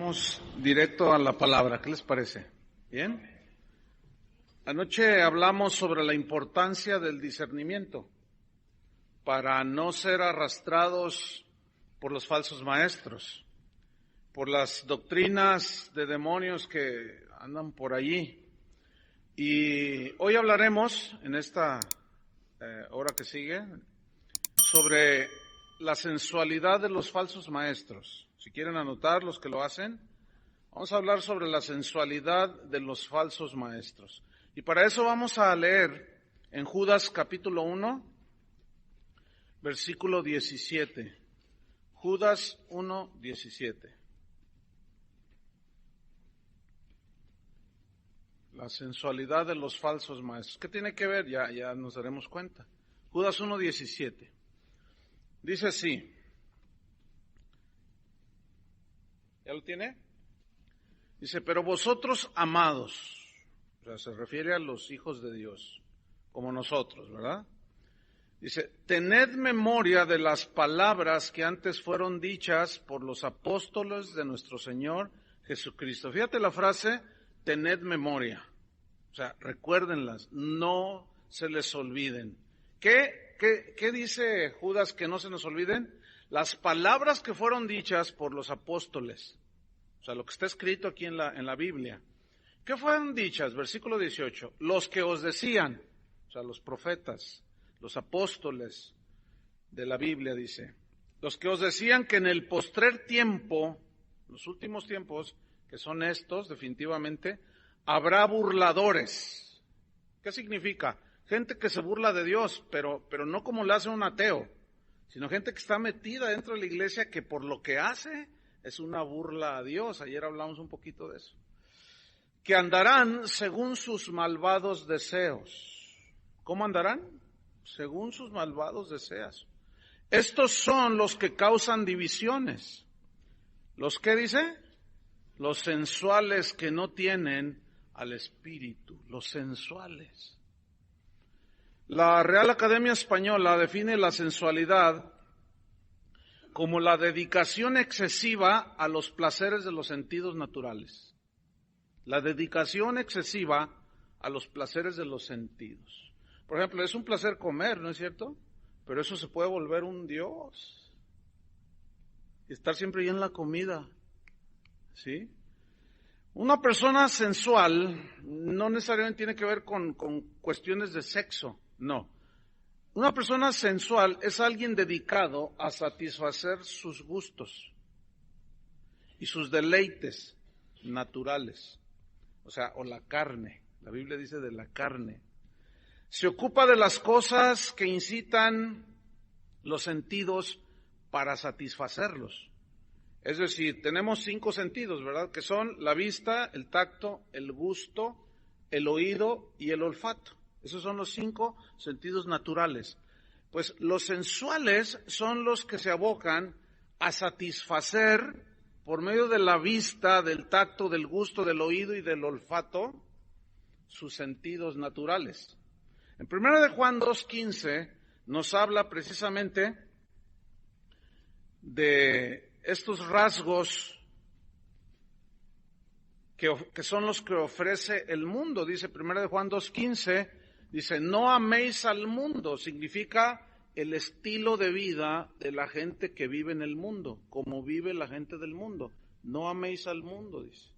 Vamos directo a la palabra, ¿qué les parece? ¿Bien? Anoche hablamos sobre la importancia del discernimiento para no ser arrastrados por los falsos maestros, por las doctrinas de demonios que andan por allí. Y hoy hablaremos, en esta hora que sigue, sobre la sensualidad de los falsos maestros. Si quieren anotar los que lo hacen, vamos a hablar sobre la sensualidad de los falsos maestros. Y para eso vamos a leer en Judas capítulo 1, versículo 17. Judas 1, 17. La sensualidad de los falsos maestros. ¿Qué tiene que ver? Ya nos daremos cuenta. Judas 1, 17. Dice así. ¿Ya lo tiene? Dice, pero vosotros, amados, o sea, se refiere a los hijos de Dios, como nosotros, ¿verdad? Dice, tened memoria de las palabras que antes fueron dichas por los apóstoles de nuestro Señor Jesucristo. Fíjate la frase, tened memoria. O sea, recuérdenlas, no se les olviden. ¿Qué dice Judas que no se nos olviden? Las palabras que fueron dichas por los apóstoles, o sea, lo que está escrito aquí en la Biblia. ¿Qué fueron dichas? Versículo 18. Los que os decían, o sea, los profetas, los apóstoles de la Biblia, dice, los que os decían que en el postrer tiempo, los últimos tiempos, que son estos, definitivamente, habrá burladores. ¿Qué significa? Gente que se burla de Dios, pero no como le hace un ateo, sino gente que está metida dentro de la iglesia que por lo que hace es una burla a Dios. Ayer hablamos un poquito de eso. Que andarán según sus malvados deseos. ¿Cómo andarán? Según sus malvados deseos. Estos son los que causan divisiones. ¿Los qué dice? Los sensuales que no tienen al Espíritu. Los sensuales. La Real Academia Española define la sensualidad como la dedicación excesiva a los placeres de los sentidos naturales. La dedicación excesiva a los placeres de los sentidos. Por ejemplo, es un placer comer, ¿no es cierto? Pero eso se puede volver un dios. Y estar siempre ahí en la comida, ¿sí? Una persona sensual no necesariamente tiene que ver con cuestiones de sexo, no. Una persona sensual es alguien dedicado a satisfacer sus gustos y sus deleites naturales, o sea, o la carne. La Biblia dice de la carne. Se ocupa de las cosas que incitan los sentidos para satisfacerlos. Es decir, tenemos 5 sentidos, ¿verdad? Que son la vista, el tacto, el gusto, el oído y el olfato. Esos son los 5 sentidos naturales. Pues los sensuales son los que se abocan a satisfacer por medio de la vista, del tacto, del gusto, del oído y del olfato sus sentidos naturales. En 1 de Juan 2:15 nos habla precisamente de estos rasgos que son los que ofrece el mundo. Dice 1 de Juan 2:15, dice, no améis al mundo, significa el estilo de vida de la gente que vive en el mundo, como vive la gente del mundo. No améis al mundo, dice.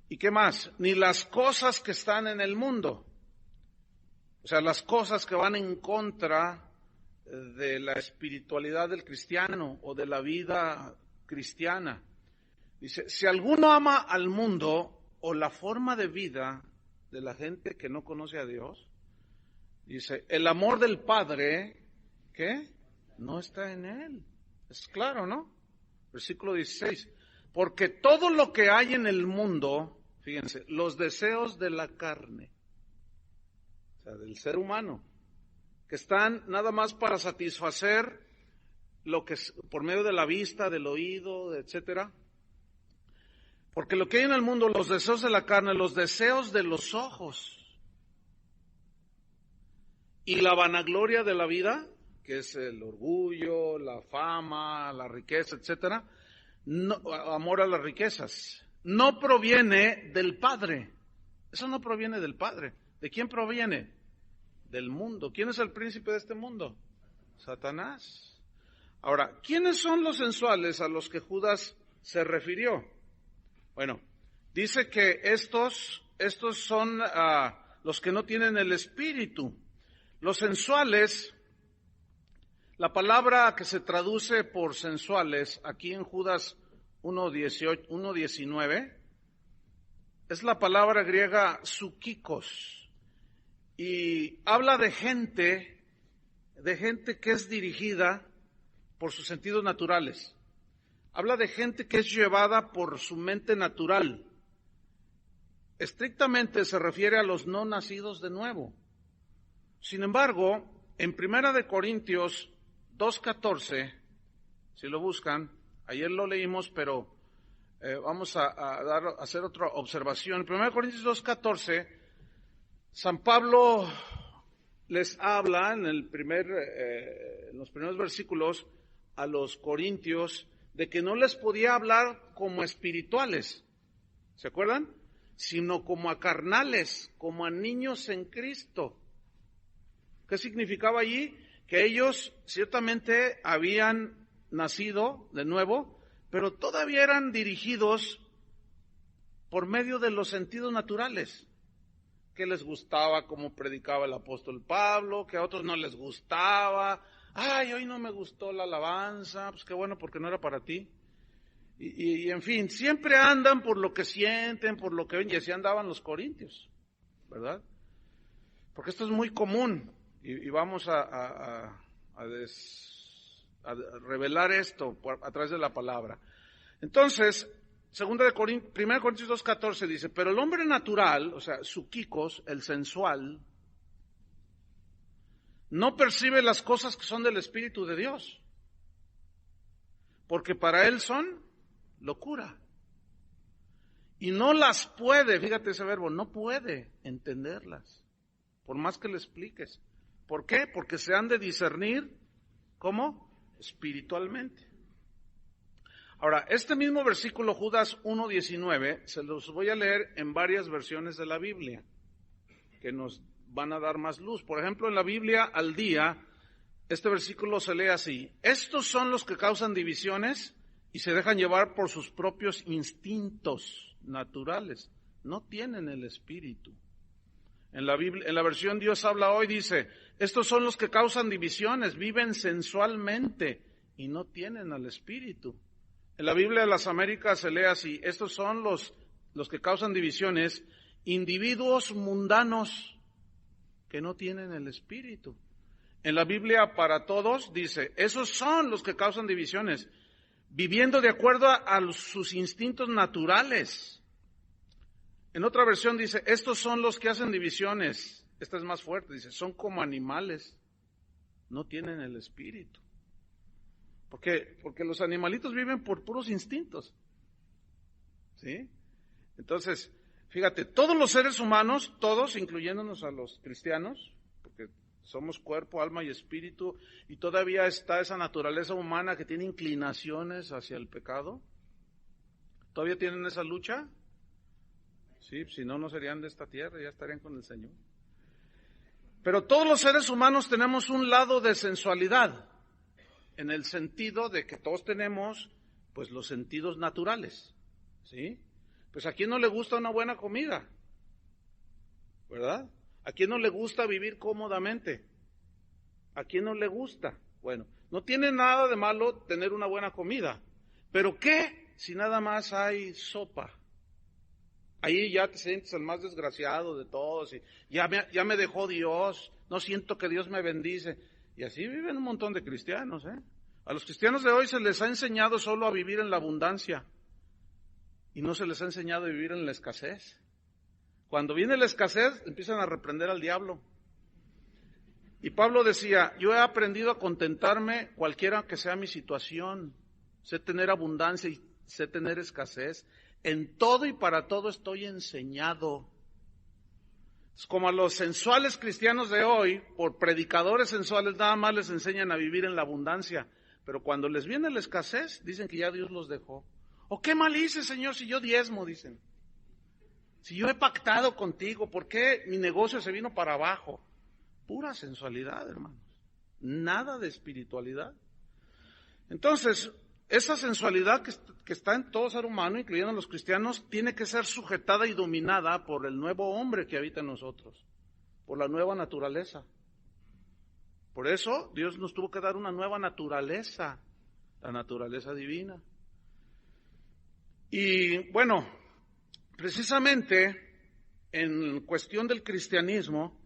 ¿Y qué más? Ni las cosas que están en el mundo. O sea, las cosas que van en contra de la espiritualidad del cristiano o de la vida cristiana. Dice, si alguno ama al mundo o la forma de vida de la gente que no conoce a Dios, dice, el amor del Padre, ¿qué? No está en él. Es claro, ¿no? Versículo 16. Porque todo lo que hay en el mundo, fíjense, los deseos de la carne, o sea, del ser humano, que están nada más para satisfacer lo que es por medio de la vista, del oído, etcétera. Porque lo que hay en el mundo, los deseos de la carne, los deseos de los ojos y la vanagloria de la vida, que es el orgullo, la fama, la riqueza, etcétera, no, amor a las riquezas, no proviene del Padre. Eso no proviene del Padre. ¿De quién proviene? Del mundo. ¿Quién es el príncipe de este mundo? Satanás. Ahora, ¿quiénes son los sensuales a los que Judas se refirió? Bueno, dice que estos son los que no tienen el espíritu. Los sensuales, la palabra que se traduce por sensuales aquí en Judas 1:19 es la palabra griega psukikos y habla de gente que es dirigida por sus sentidos naturales. Habla de gente que es llevada por su mente natural. Estrictamente se refiere a los no nacidos de nuevo. Sin embargo, en 1 Corintios 2:14, si lo buscan, ayer lo leímos, pero vamos a hacer otra observación. En 1 Corintios 2:14, San Pablo les habla en los primeros versículos a los corintios de que no les podía hablar como espirituales, ¿se acuerdan? Sino como a carnales, como a niños en Cristo. ¿Qué significaba allí? Que ellos ciertamente habían nacido de nuevo, pero todavía eran dirigidos por medio de los sentidos naturales. Que les gustaba como predicaba el apóstol Pablo, que a otros no les gustaba. Ay, hoy no me gustó la alabanza, pues qué bueno porque no era para ti. Y en fin, siempre andan por lo que sienten, por lo que ven, y así andaban los corintios, ¿verdad? Porque esto es muy común, y vamos a revelar esto a través de la palabra. Entonces, 1 Corintios 2:14 dice, pero el hombre natural, o sea, psukikos, el sensual, no percibe las cosas que son del Espíritu de Dios, porque para él son locura. Y no las puede, fíjate ese verbo, no puede entenderlas, por más que le expliques. ¿Por qué? Porque se han de discernir, ¿cómo? Espiritualmente. Ahora, este mismo versículo, Judas 1:19, se los voy a leer en varias versiones de la Biblia, que nos van a dar más luz. Por ejemplo, en la Biblia al día, este versículo se lee así: estos son los que causan divisiones y se dejan llevar por sus propios instintos naturales. No tienen el Espíritu. En la Biblia, en la versión Dios habla hoy, dice, estos son los que causan divisiones, viven sensualmente y no tienen al Espíritu. En la Biblia de las Américas se lee así, estos son los que causan divisiones, individuos mundanos que no tienen el Espíritu. En la Biblia para todos dice, esos son los que causan divisiones, viviendo de acuerdo a sus instintos naturales. En otra versión dice, estos son los que hacen divisiones, esta es más fuerte, dice, son como animales, no tienen el Espíritu. Porque los animalitos viven por puros instintos, ¿sí? Entonces, fíjate, todos los seres humanos, todos, incluyéndonos a los cristianos, porque somos cuerpo, alma y espíritu, y todavía está esa naturaleza humana que tiene inclinaciones hacia el pecado, ¿todavía tienen esa lucha? Sí, si no, no serían de esta tierra, ya estarían con el Señor. Pero todos los seres humanos tenemos un lado de sensualidad, en el sentido de que todos tenemos, pues, los sentidos naturales, ¿sí? Pues a quién no le gusta una buena comida, ¿verdad? ¿A quién no le gusta vivir cómodamente? ¿A quién no le gusta? Bueno, no tiene nada de malo tener una buena comida, pero ¿qué si nada más hay sopa? Ahí ya te sientes el más desgraciado de todos, y ya me dejó Dios, no siento que Dios me bendice. Y así viven un montón de cristianos, ¿eh? A los cristianos de hoy se les ha enseñado solo a vivir en la abundancia y no se les ha enseñado a vivir en la escasez. Cuando viene la escasez, empiezan a reprender al diablo. Y Pablo decía, yo he aprendido a contentarme cualquiera que sea mi situación. Sé tener abundancia y sé tener escasez. En todo y para todo estoy enseñado. Es como a los sensuales cristianos de hoy, por predicadores sensuales, nada más les enseñan a vivir en la abundancia. Pero cuando les viene la escasez, dicen que ya Dios los dejó. ¿O qué mal hice, Señor, si yo diezmo, dicen? Si yo he pactado contigo, ¿por qué mi negocio se vino para abajo? Pura sensualidad, hermanos. Nada de espiritualidad. Entonces, esa sensualidad que está en todo ser humano, incluyendo a los cristianos, tiene que ser sujetada y dominada por el nuevo hombre que habita en nosotros, por la nueva naturaleza. Por eso Dios nos tuvo que dar una nueva naturaleza, la naturaleza divina. Y bueno, precisamente en cuestión del cristianismo,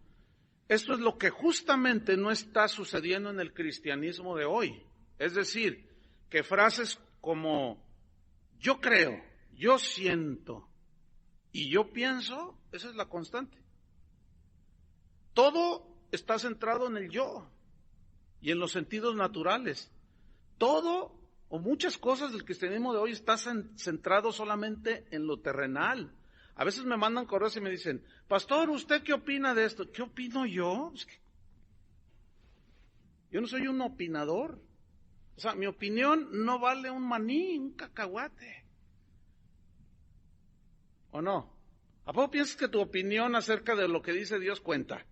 esto es lo que justamente no está sucediendo en el cristianismo de hoy. Es decir, que frases como yo creo, yo siento y yo pienso, esa es la constante. Todo está centrado en el yo y en los sentidos naturales. Todo o muchas cosas del cristianismo de hoy está centrado solamente en lo terrenal. A veces me mandan correos y me dicen, pastor, ¿usted qué opina de esto? ¿Qué opino yo? Yo no soy un opinador. O sea, mi opinión no vale un maní, un cacahuate. ¿O no? ¿A poco piensas que tu opinión acerca de lo que dice Dios cuenta?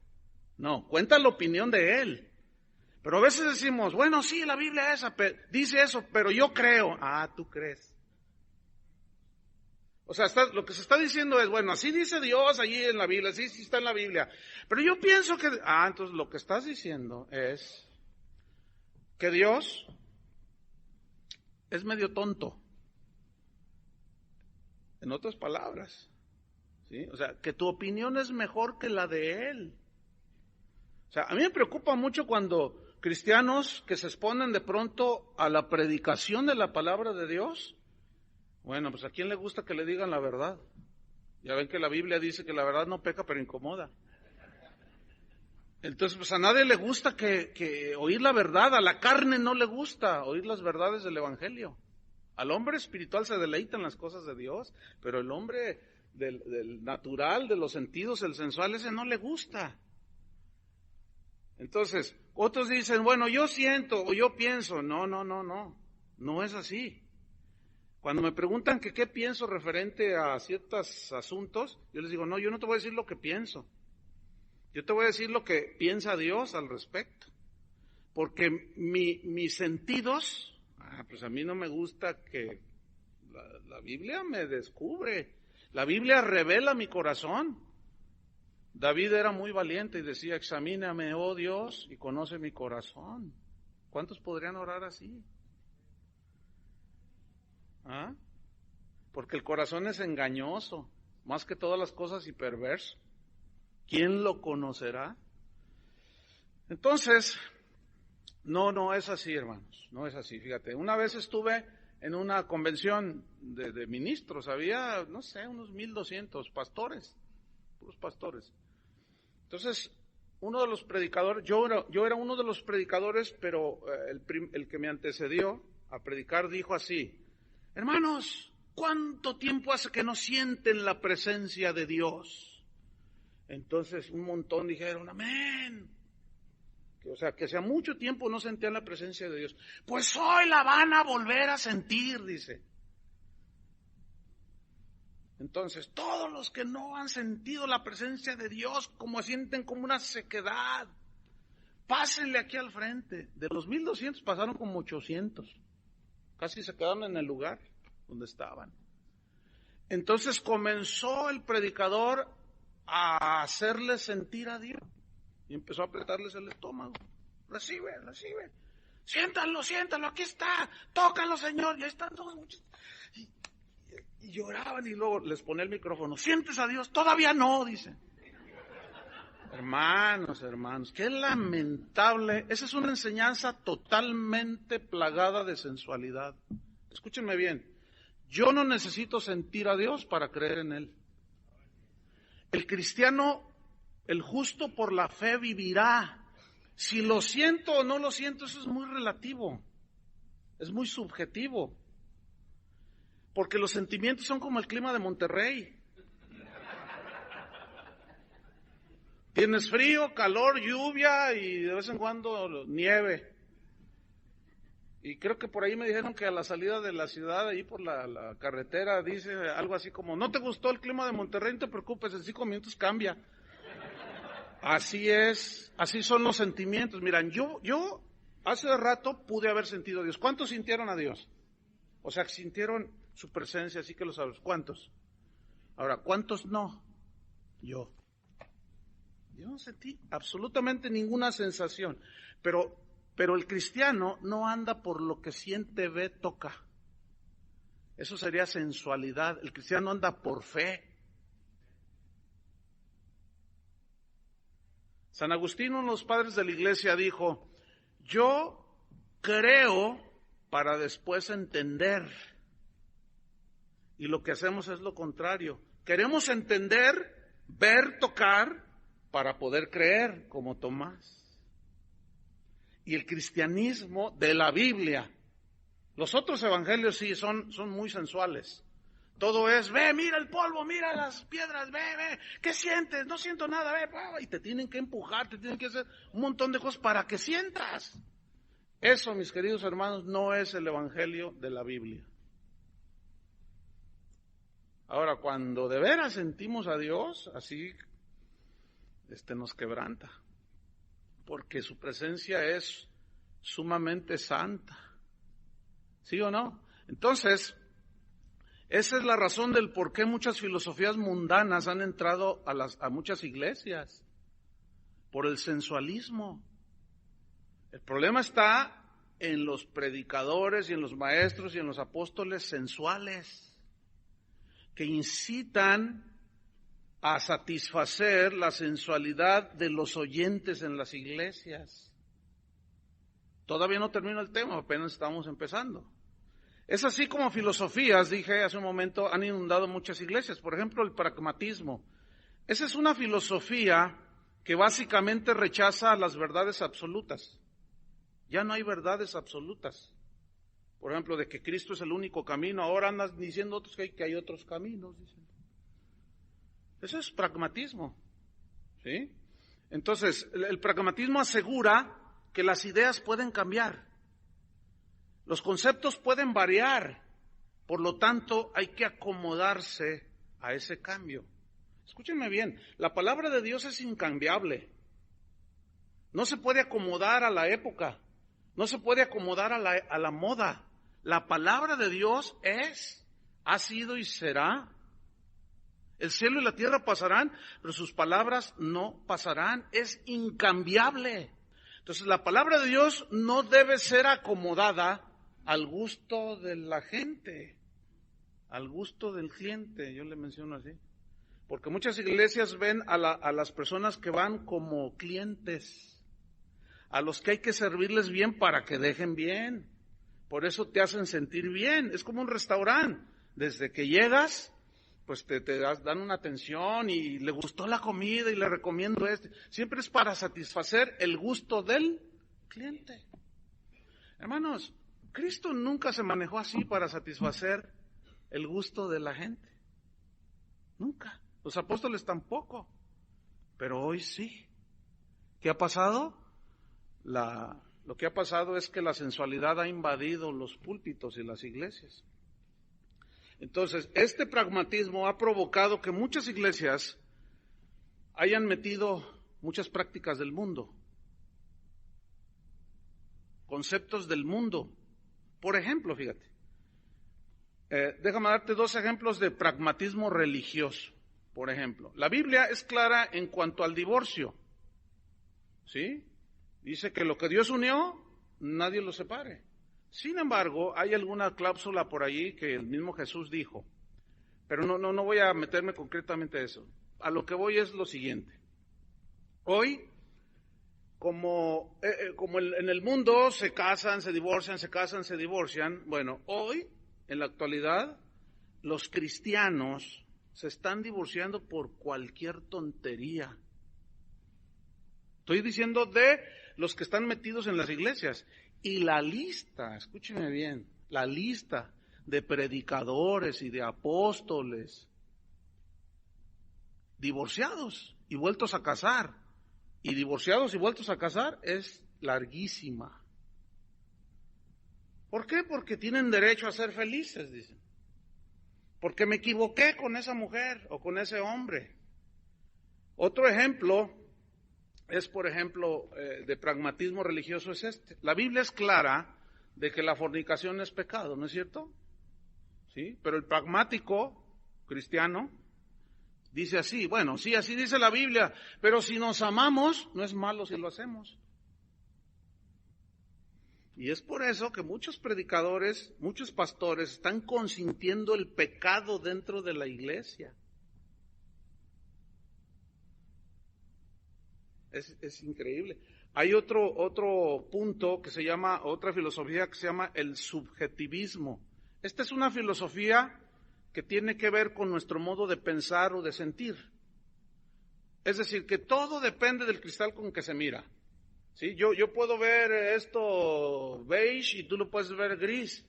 No, cuenta la opinión de Él. Pero a veces decimos, bueno, sí, la Biblia dice eso, pero yo creo. Ah, tú crees. O sea, lo que se está diciendo es, bueno, así dice Dios allí en la Biblia, sí está en la Biblia. Pero yo pienso que... Ah, entonces lo que estás diciendo es que Dios es medio tonto. En otras palabras, ¿sí? O sea, que tu opinión es mejor que la de Él. O sea, a mí me preocupa mucho cuando cristianos que se exponen de pronto a la predicación de la palabra de Dios, bueno, pues ¿a quién le gusta que le digan la verdad? Ya ven que la Biblia dice que la verdad no peca, pero incomoda. Entonces, pues a nadie le gusta que oír la verdad, a la carne no le gusta oír las verdades del Evangelio. Al hombre espiritual se deleita en las cosas de Dios, pero el hombre del natural, de los sentidos, el sensual, ese no le gusta. Entonces, otros dicen, bueno, yo siento o yo pienso. No es así. Cuando me preguntan que qué pienso referente a ciertos asuntos, yo les digo, no, yo no te voy a decir lo que pienso. Yo te voy a decir lo que piensa Dios al respecto. Porque mis sentidos, pues a mí no me gusta que la Biblia me descubre. La Biblia revela mi corazón. David era muy valiente y decía, examíname, oh Dios, y conoce mi corazón. ¿Cuántos podrían orar así? ¿Ah? Porque el corazón es engañoso, más que todas las cosas y perverso. ¿Quién lo conocerá? Entonces, no es así, hermanos, no es así. Fíjate, una vez estuve en una convención de ministros, había, no sé, unos 1,200 pastores, puros pastores. Entonces, uno de los predicadores, yo era uno de los predicadores, pero el que me antecedió a predicar dijo así, hermanos, ¿cuánto tiempo hace que no sienten la presencia de Dios? Entonces un montón dijeron, amén. O sea, que hacía mucho tiempo no sentían la presencia de Dios. Pues hoy la van a volver a sentir, dice. Entonces, todos los que no han sentido la presencia de Dios, como sienten como una sequedad, pásenle aquí al frente. De los 1,200 pasaron como 800. Casi se quedaron en el lugar donde estaban. Entonces comenzó el predicador a hacerles sentir a Dios. Y empezó a apretarles el estómago. Recibe. Siéntalo, aquí está. Tócalo, Señor. Ya están todos muchos. Y lloraban y luego les ponía el micrófono. ¿Sientes a Dios? Todavía no, dicen. Hermanos, qué lamentable. Esa es una enseñanza totalmente plagada de sensualidad. Escúchenme bien. Yo no necesito sentir a Dios para creer en Él. El cristiano, el justo por la fe vivirá. Si lo siento o no lo siento, eso es muy relativo. Es muy subjetivo. Porque los sentimientos son como el clima de Monterrey. Tienes frío, calor, lluvia y de vez en cuando nieve. Y creo que por ahí me dijeron que a la salida de la ciudad, ahí por la carretera, dice algo así como, ¿no te gustó el clima de Monterrey? No te preocupes, en 5 minutos cambia. Así es, así son los sentimientos. Miran, yo hace rato pude haber sentido a Dios. ¿Cuántos sintieron a Dios? O sea, sintieron su presencia, así que lo sabes. ¿Cuántos? Ahora, ¿cuántos no? Yo no sentí absolutamente ninguna sensación. Pero el cristiano no anda por lo que siente, ve, toca. Eso sería sensualidad. El cristiano anda por fe. San Agustín, uno de los padres de la iglesia, dijo, yo creo para después entender. Y lo que hacemos es lo contrario. Queremos entender, ver, tocar, para poder creer, como Tomás. Y el cristianismo de la Biblia, los otros evangelios sí son muy sensuales. Todo es, ve, mira el polvo, mira las piedras, ve, ¿qué sientes? No siento nada, ve, y te tienen que empujar, te tienen que hacer un montón de cosas para que sientas. Eso, mis queridos hermanos, no es el evangelio de la Biblia. Ahora, cuando de veras sentimos a Dios, así, nos quebranta, porque su presencia es sumamente santa. ¿Sí o no? Entonces, esa es la razón del por qué muchas filosofías mundanas han entrado a muchas iglesias, por el sensualismo. El problema está en los predicadores y en los maestros y en los apóstoles sensuales, que incitan a satisfacer la sensualidad de los oyentes en las iglesias. Todavía no termino el tema, apenas estamos empezando. Es así como filosofías, dije hace un momento, han inundado muchas iglesias. Por ejemplo, el pragmatismo. Esa es una filosofía que básicamente rechaza las verdades absolutas. Ya no hay verdades absolutas. Por ejemplo, de que Cristo es el único camino. Ahora andan diciendo otros que hay otros caminos. Dicen. Eso es pragmatismo. ¿Sí? Entonces, el pragmatismo asegura que las ideas pueden cambiar. Los conceptos pueden variar, por lo tanto hay que acomodarse a ese cambio. Escúchenme bien, la palabra de Dios es incambiable. No se puede acomodar a la época, no se puede acomodar a la moda. La palabra de Dios ha sido y será. El cielo y la tierra pasarán, pero sus palabras no pasarán. Es incambiable. Entonces la palabra de Dios no debe ser acomodada al gusto de la gente, al gusto del cliente, yo le menciono así. Porque muchas iglesias ven a las personas que van como clientes, a los que hay que servirles bien para que dejen bien. Por eso te hacen sentir bien. Es como un restaurante. Desde que llegas, pues te dan una atención y le gustó la comida y le recomiendo esto. Siempre es para satisfacer el gusto del cliente. Hermanos, Cristo nunca se manejó así para satisfacer el gusto de la gente. Nunca. Los apóstoles tampoco. Pero hoy sí. ¿Qué ha pasado? Lo que ha pasado es que la sensualidad ha invadido los púlpitos y las iglesias. Entonces, este pragmatismo ha provocado que muchas iglesias hayan metido muchas prácticas del mundo, conceptos del mundo. Por ejemplo, fíjate, déjame darte 2 ejemplos de pragmatismo religioso. Por ejemplo, la Biblia es clara en cuanto al divorcio, ¿sí? Dice que lo que Dios unió, nadie lo separe. Sin embargo, hay alguna cláusula por allí que el mismo Jesús dijo, pero no voy a meterme concretamente a eso. A lo que voy es lo siguiente. Hoy, como en el mundo se casan, se divorcian, bueno, hoy, en la actualidad, los cristianos se están divorciando por cualquier tontería. Estoy diciendo de los que están metidos en las iglesias. Y la lista, escúcheme bien, la lista de predicadores y de apóstoles divorciados y vueltos a casar, y divorciados y vueltos a casar es larguísima. ¿Por qué? Porque tienen derecho a ser felices, dicen. Porque me equivoqué con esa mujer o con ese hombre. Otro ejemplo es, por ejemplo, de pragmatismo religioso es este. La Biblia es clara de que la fornicación es pecado, ¿no es cierto? ¿Sí? Pero el pragmático cristiano dice así, bueno, sí, así dice la Biblia, pero si nos amamos, no es malo si lo hacemos. Y es por eso que muchos predicadores, muchos pastores están consintiendo el pecado dentro de la iglesia. Es increíble. Hay otro punto que se llama, otra filosofía que se llama el subjetivismo. Esta es una filosofía que tiene que ver con nuestro modo de pensar o de sentir. Es decir, que todo depende del cristal con que se mira. ¿Sí? Yo puedo ver esto beige y tú lo puedes ver gris.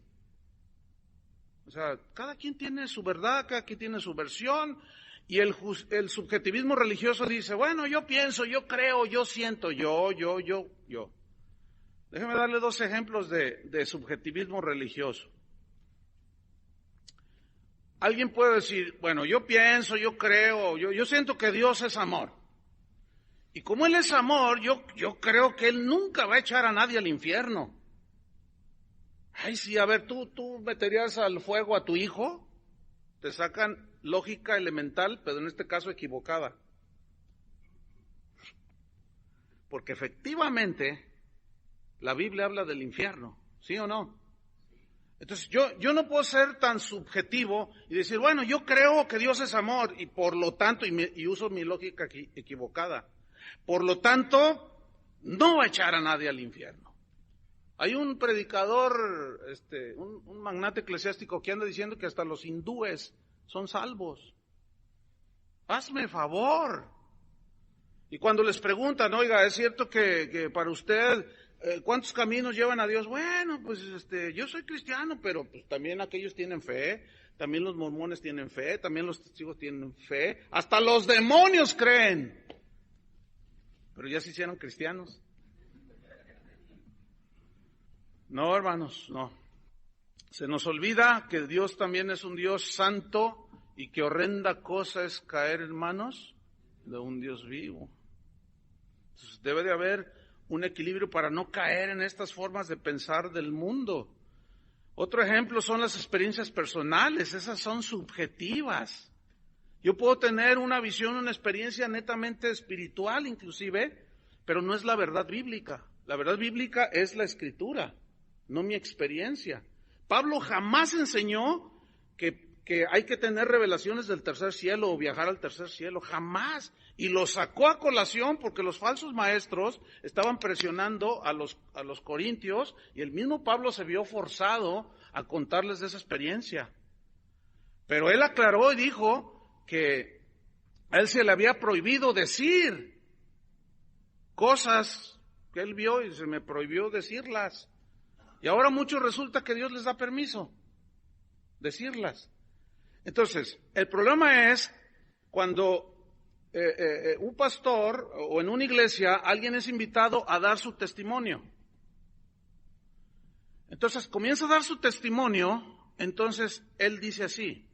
O sea, cada quien tiene su verdad, cada quien tiene su versión. Y el subjetivismo religioso dice, bueno, yo pienso, yo creo, yo siento, yo. Déjeme darle dos ejemplos de subjetivismo religioso. Alguien puede decir, bueno, yo pienso, yo creo, yo siento que Dios es amor. Y como Él es amor, yo creo que Él nunca va a echar a nadie al infierno. Ay, sí, a ver, ¿tú meterías al fuego a tu hijo? Te sacan lógica elemental, pero en este caso equivocada. Porque efectivamente la Biblia habla del infierno, ¿sí o no? Entonces yo no puedo ser tan subjetivo y decir, bueno, yo creo que Dios es amor y por lo tanto, y uso mi lógica equivocada, por lo tanto, no va a echar a nadie al infierno. Hay un predicador, un magnate eclesiástico que anda diciendo que hasta los hindúes son salvos. Hazme favor. Y cuando les preguntan, oiga, ¿es cierto que para usted cuántos caminos llevan a Dios? Bueno, pues yo soy cristiano, pero pues también aquellos tienen fe, también los mormones tienen fe, también los testigos tienen fe, hasta los demonios creen. Pero ya se hicieron cristianos. No, hermanos, no. Se nos olvida que Dios también es un Dios santo y que horrenda cosa es caer en manos de un Dios vivo. Entonces, debe de haber un equilibrio para no caer en estas formas de pensar del mundo. Otro ejemplo son las experiencias personales, esas son subjetivas. Yo puedo tener una visión, una experiencia netamente espiritual inclusive, pero no es la verdad bíblica. La verdad bíblica es la Escritura, no mi experiencia. Pablo jamás enseñó que hay que tener revelaciones del tercer cielo o viajar al tercer cielo, jamás. Y lo sacó a colación porque los falsos maestros estaban presionando a los corintios y el mismo Pablo se vio forzado a contarles de esa experiencia. Pero él aclaró y dijo que a él se le había prohibido decir cosas que él vio y se me prohibió decirlas. Y ahora muchos resulta que Dios les da permiso decirlas. Entonces, el problema es cuando un pastor o en una iglesia alguien es invitado a dar su testimonio. Entonces, comienza a dar su testimonio, entonces él dice así,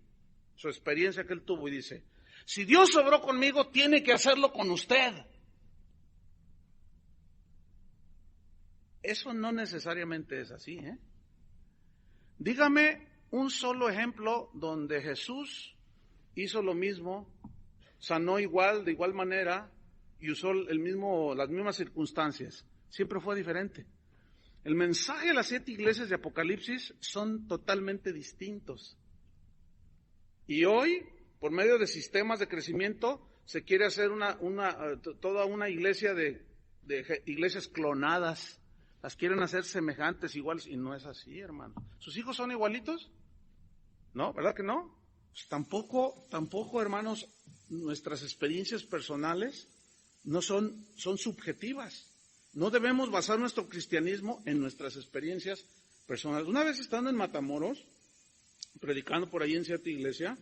su experiencia que él tuvo y dice, si Dios obró conmigo, tiene que hacerlo con usted. Eso no necesariamente es así, ¿eh? Dígame un solo ejemplo donde Jesús hizo lo mismo, sanó igual, de igual manera, y usó las mismas circunstancias. Siempre fue diferente. El mensaje de las 7 iglesias de Apocalipsis son totalmente distintos. Y hoy, por medio de sistemas de crecimiento, se quiere hacer toda una iglesia de iglesias clonadas. Las quieren hacer semejantes, iguales, y no es así, hermano. ¿Sus hijos son igualitos? ¿No? ¿Verdad que no? Pues tampoco, hermanos, nuestras experiencias personales no son subjetivas. No debemos basar nuestro cristianismo en nuestras experiencias personales. Una vez estando en Matamoros, predicando por ahí en cierta iglesia,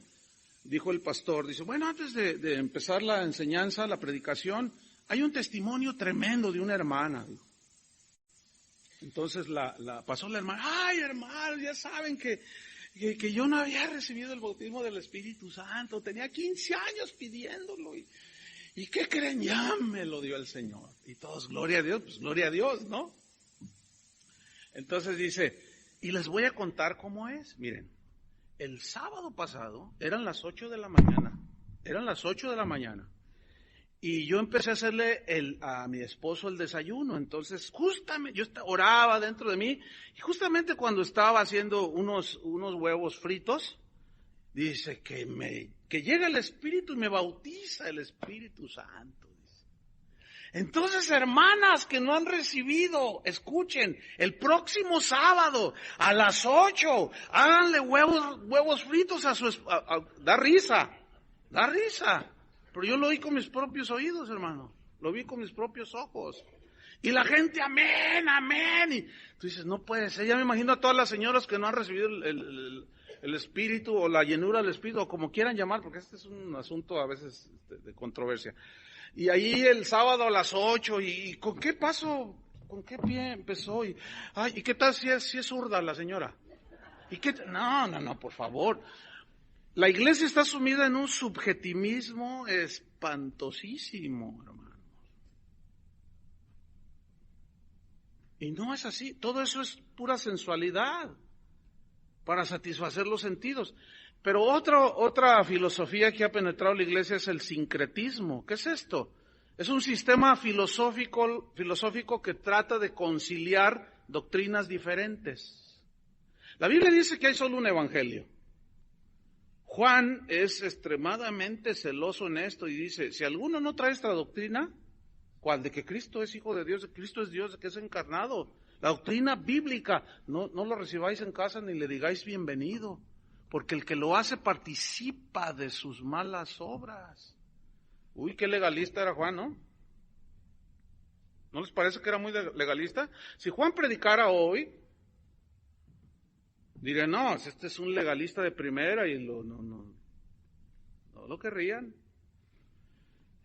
dijo el pastor, dice, bueno, antes de empezar la enseñanza, la predicación, hay un testimonio tremendo de una hermana, dijo. Entonces pasó la hermana, ay hermano, ya saben que yo no había recibido el bautismo del Espíritu Santo, tenía 15 años pidiéndolo y ¿qué creen? Ya me lo dio el Señor. Y todos, gloria a Dios, pues gloria a Dios, ¿no? Entonces dice, y les voy a contar cómo es, miren, el sábado pasado eran las 8 de la mañana, y yo empecé a hacerle a mi esposo el desayuno. Entonces justamente yo oraba dentro de mí, y justamente cuando estaba haciendo unos huevos fritos, dice que llega el Espíritu y me bautiza el Espíritu Santo. Dice. Entonces, hermanas que no han recibido, escuchen, el próximo sábado a las 8, háganle huevos fritos da risa. Pero yo lo oí con mis propios oídos, hermano. Lo vi con mis propios ojos. Y la gente, amén, amén. Y tú dices, no puede ser. Ya me imagino a todas las señoras que no han recibido el Espíritu o la llenura del Espíritu, o como quieran llamar, porque este es un asunto a veces de controversia. Y ahí el sábado a las 8, ¿y con qué paso? ¿Con qué pie empezó? ¿Y qué tal si es zurda la señora? No, por favor. La iglesia está sumida en un subjetivismo espantosísimo, hermanos. Y no es así. Todo eso es pura sensualidad para satisfacer los sentidos. Pero otra filosofía que ha penetrado la iglesia es el sincretismo. ¿Qué es esto? Es un sistema filosófico que trata de conciliar doctrinas diferentes. La Biblia dice que hay solo un evangelio. Juan es extremadamente celoso en esto y dice, si alguno no trae esta doctrina, ¿cuál? De que Cristo es Hijo de Dios, de que Cristo es Dios, de que es encarnado. La doctrina bíblica, no lo recibáis en casa ni le digáis bienvenido, porque el que lo hace participa de sus malas obras. Uy, qué legalista era Juan, ¿no? ¿No les parece que era muy legalista? Si Juan predicara hoy, diré, no, este es un legalista de primera y no lo querrían.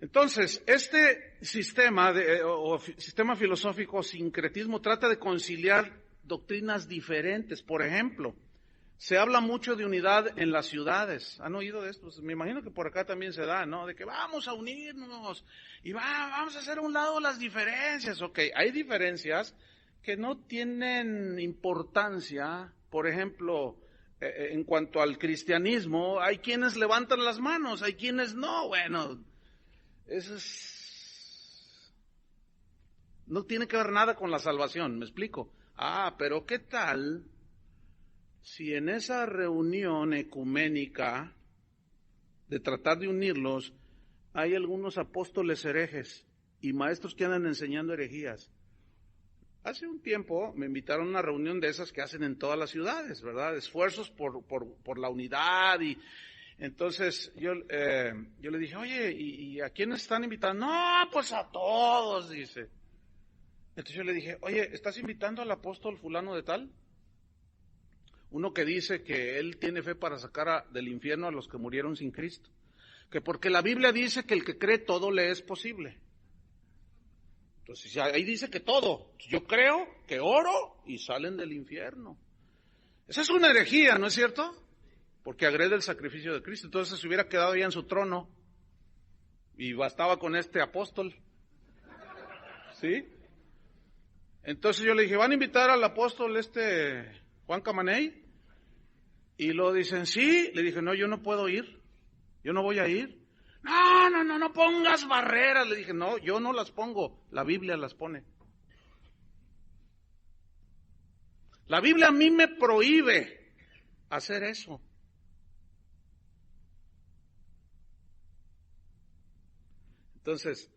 Entonces, este sistema sistema filosófico sincretismo trata de conciliar doctrinas diferentes. Por ejemplo, se habla mucho de unidad en las ciudades. ¿Han oído de esto? Pues me imagino que por acá también se da, ¿no? De que vamos a unirnos y vamos a hacer a un lado las diferencias. Ok, hay diferencias que no tienen importancia. Por ejemplo, en cuanto al cristianismo, hay quienes levantan las manos, hay quienes no. Bueno, eso no tiene que ver nada con la salvación, ¿me explico? Pero ¿qué tal si en esa reunión ecuménica de tratar de unirlos hay algunos apóstoles herejes y maestros que andan enseñando herejías? Hace un tiempo me invitaron a una reunión de esas que hacen en todas las ciudades, ¿verdad? Esfuerzos por la unidad y entonces yo le dije, oye, ¿y a quiénes están invitando? No, pues a todos, dice. Entonces yo le dije, oye, ¿estás invitando al apóstol fulano de tal? Uno que dice que él tiene fe para sacar del infierno a los que murieron sin Cristo. Que porque la Biblia dice que el que cree todo le es posible. Entonces ahí dice que todo. Yo creo que oro y salen del infierno. Esa es una herejía, ¿no es cierto? Porque agrede el sacrificio de Cristo. Entonces se hubiera quedado ya en su trono y bastaba con este apóstol. ¿Sí? Entonces yo le dije, ¿van a invitar al apóstol Juan Camaney? Y lo dicen, sí. Le dije, no, yo no puedo ir. Yo no voy a ir. No pongas barreras. Le dije, no, yo no las pongo. La Biblia las pone. La Biblia a mí me prohíbe hacer eso. Entonces,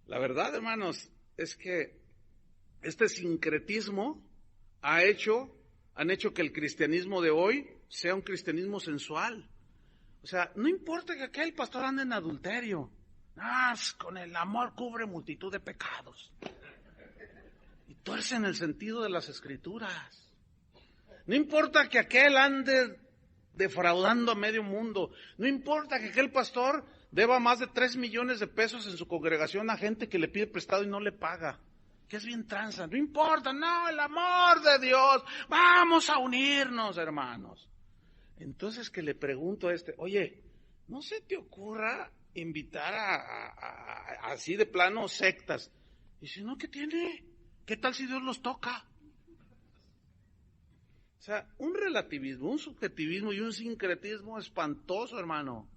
la verdad, hermanos, es que este sincretismo han hecho que el cristianismo de hoy sea un cristianismo sensual. O sea, no importa que aquel pastor ande en adulterio. Con el amor cubre multitud de pecados. Y tuercen el sentido de las escrituras. No importa que aquel ande defraudando a medio mundo. No importa que aquel pastor deba más de 3 millones de pesos en su congregación a gente que le pide prestado y no le paga. que es bien tranza. No importa, no, el amor de Dios. Vamos a unirnos, hermanos. Entonces que le pregunto a oye, ¿no se te ocurra invitar así de plano sectas? Y si no, ¿qué tiene? ¿Qué tal si Dios los toca? O sea, un relativismo, un subjetivismo y un sincretismo espantoso, hermano.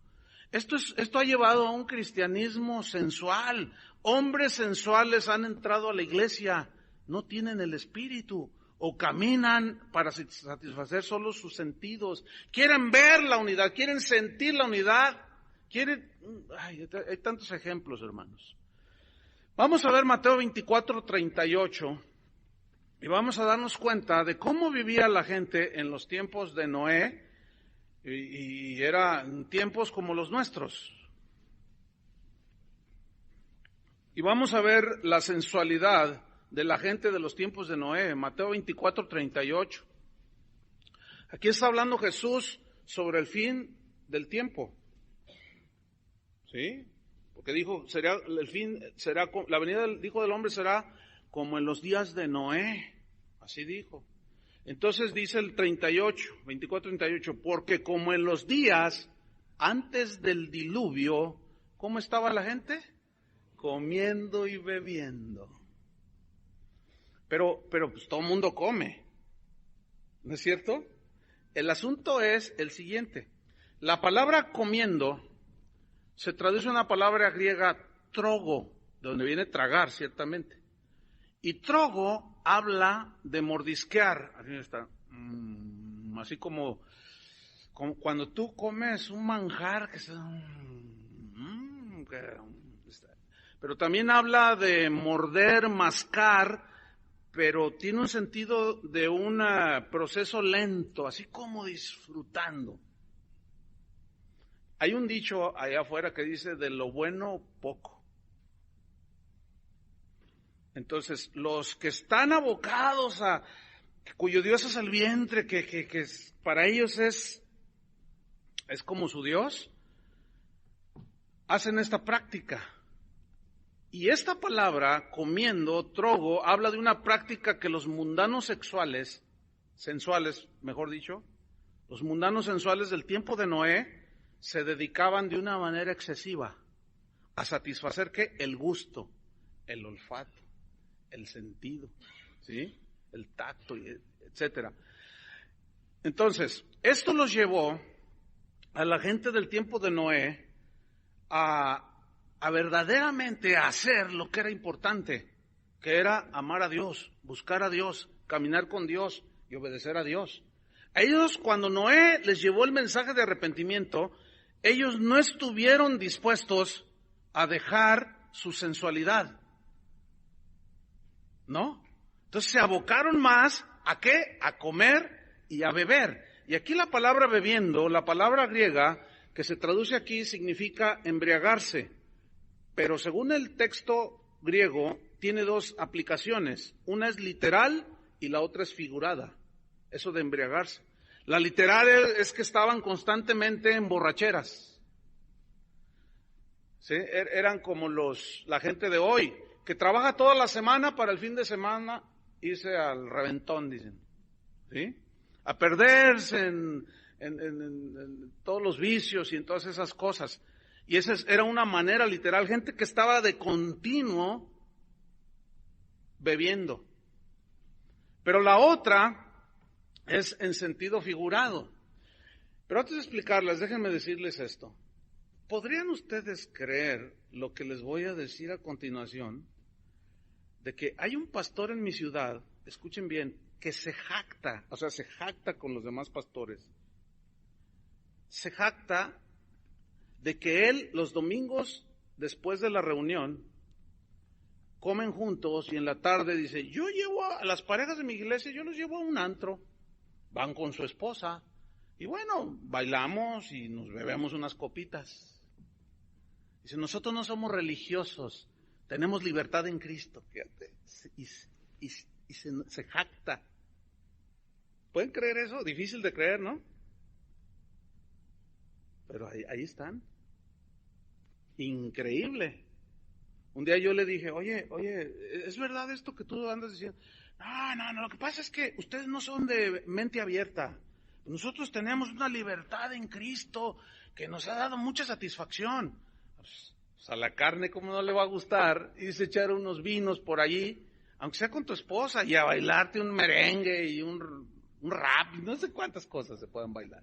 Esto ha llevado a un cristianismo sensual. Hombres sensuales han entrado a la iglesia, no tienen el espíritu, o caminan para satisfacer solo sus sentidos. Quieren ver la unidad, quieren sentir la unidad, hay tantos ejemplos, hermanos. Vamos a ver Mateo 24:38 y vamos a darnos cuenta de cómo vivía la gente en los tiempos de Noé, y eran tiempos como los nuestros. Y vamos a ver la sensualidad de la gente de los tiempos de Noé, Mateo 24:38. Aquí está hablando Jesús sobre el fin del tiempo. ¿Sí? Porque dijo, la venida del Hijo del Hombre será como en los días de Noé. Así dijo. Entonces dice el 24:38, porque como en los días antes del diluvio, ¿cómo estaba la gente? Comiendo y bebiendo. Pero pues todo el mundo come, ¿no es cierto? El asunto es el siguiente. La palabra comiendo se traduce a una palabra griega trogo, de donde viene tragar, ciertamente. Y trogo habla de mordisquear, así está, así como cuando tú comes un manjar pero también habla de morder, mascar, pero tiene un sentido de un proceso lento, así como disfrutando. Hay un dicho allá afuera que dice, de lo bueno poco. Entonces, los que están abocados cuyo Dios es el vientre, que para ellos es como su Dios, hacen esta práctica. Y esta palabra, comiendo, trogo, habla de una práctica que los mundanos sensuales, mejor dicho, los mundanos sensuales del tiempo de Noé, se dedicaban de una manera excesiva a satisfacer ¿qué? El gusto, el olfato, el sentido, ¿sí? El tacto, etcétera. Entonces, esto los llevó a la gente del tiempo de Noé a verdaderamente hacer lo que era importante, que era amar a Dios, buscar a Dios, caminar con Dios y obedecer a Dios. A ellos, cuando Noé les llevó el mensaje de arrepentimiento, ellos no estuvieron dispuestos a dejar su sensualidad, ¿no? Entonces se abocaron más ¿a qué? A comer y a beber. Y aquí la palabra bebiendo, la palabra griega que se traduce aquí significa embriagarse, pero según el texto griego tiene dos aplicaciones, una es literal y la otra es figurada, eso de embriagarse. La literal es que estaban constantemente en borracheras, ¿sí? Eran como la gente de hoy, que trabaja toda la semana para el fin de semana irse al reventón, dicen, ¿sí? A perderse en todos los vicios y en todas esas cosas. Y esa era una manera literal, gente que estaba de continuo bebiendo. Pero la otra es en sentido figurado. Pero antes de explicarles, déjenme decirles esto. ¿Podrían ustedes creer lo que les voy a decir a continuación? De que hay un pastor en mi ciudad, escuchen bien, que se jacta con los demás pastores. Se jacta de que él los domingos después de la reunión comen juntos y en la tarde dice, yo llevo a las parejas de mi iglesia, yo los llevo a un antro, van con su esposa y bueno, bailamos y nos bebemos unas copitas. Dice, nosotros no somos religiosos, tenemos libertad en Cristo, fíjate, y se jacta. ¿Pueden creer eso? Difícil de creer, ¿no? Pero ahí están. Increíble. Un día yo le dije, oye, ¿es verdad esto que tú andas diciendo? No, lo que pasa es que ustedes no son de mente abierta. Nosotros tenemos una libertad en Cristo que nos ha dado mucha satisfacción. Pues a la carne, ¿cómo no le va a gustar irse a echar unos vinos por allí, aunque sea con tu esposa, y a bailarte un merengue y un rap, y no sé cuántas cosas se pueden bailar?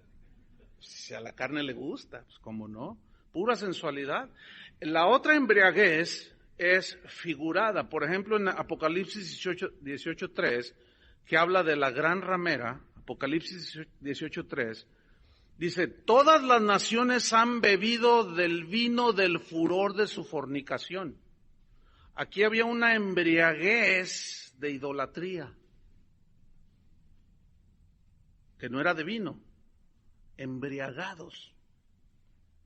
Si a la carne le gusta, pues cómo no, pura sensualidad. La otra embriaguez es figurada, por ejemplo en Apocalipsis 18:3, que habla de la gran ramera. Apocalipsis 18:3, dice, todas las naciones han bebido del vino del furor de su fornicación. Aquí había una embriaguez de idolatría, que no era de vino, embriagados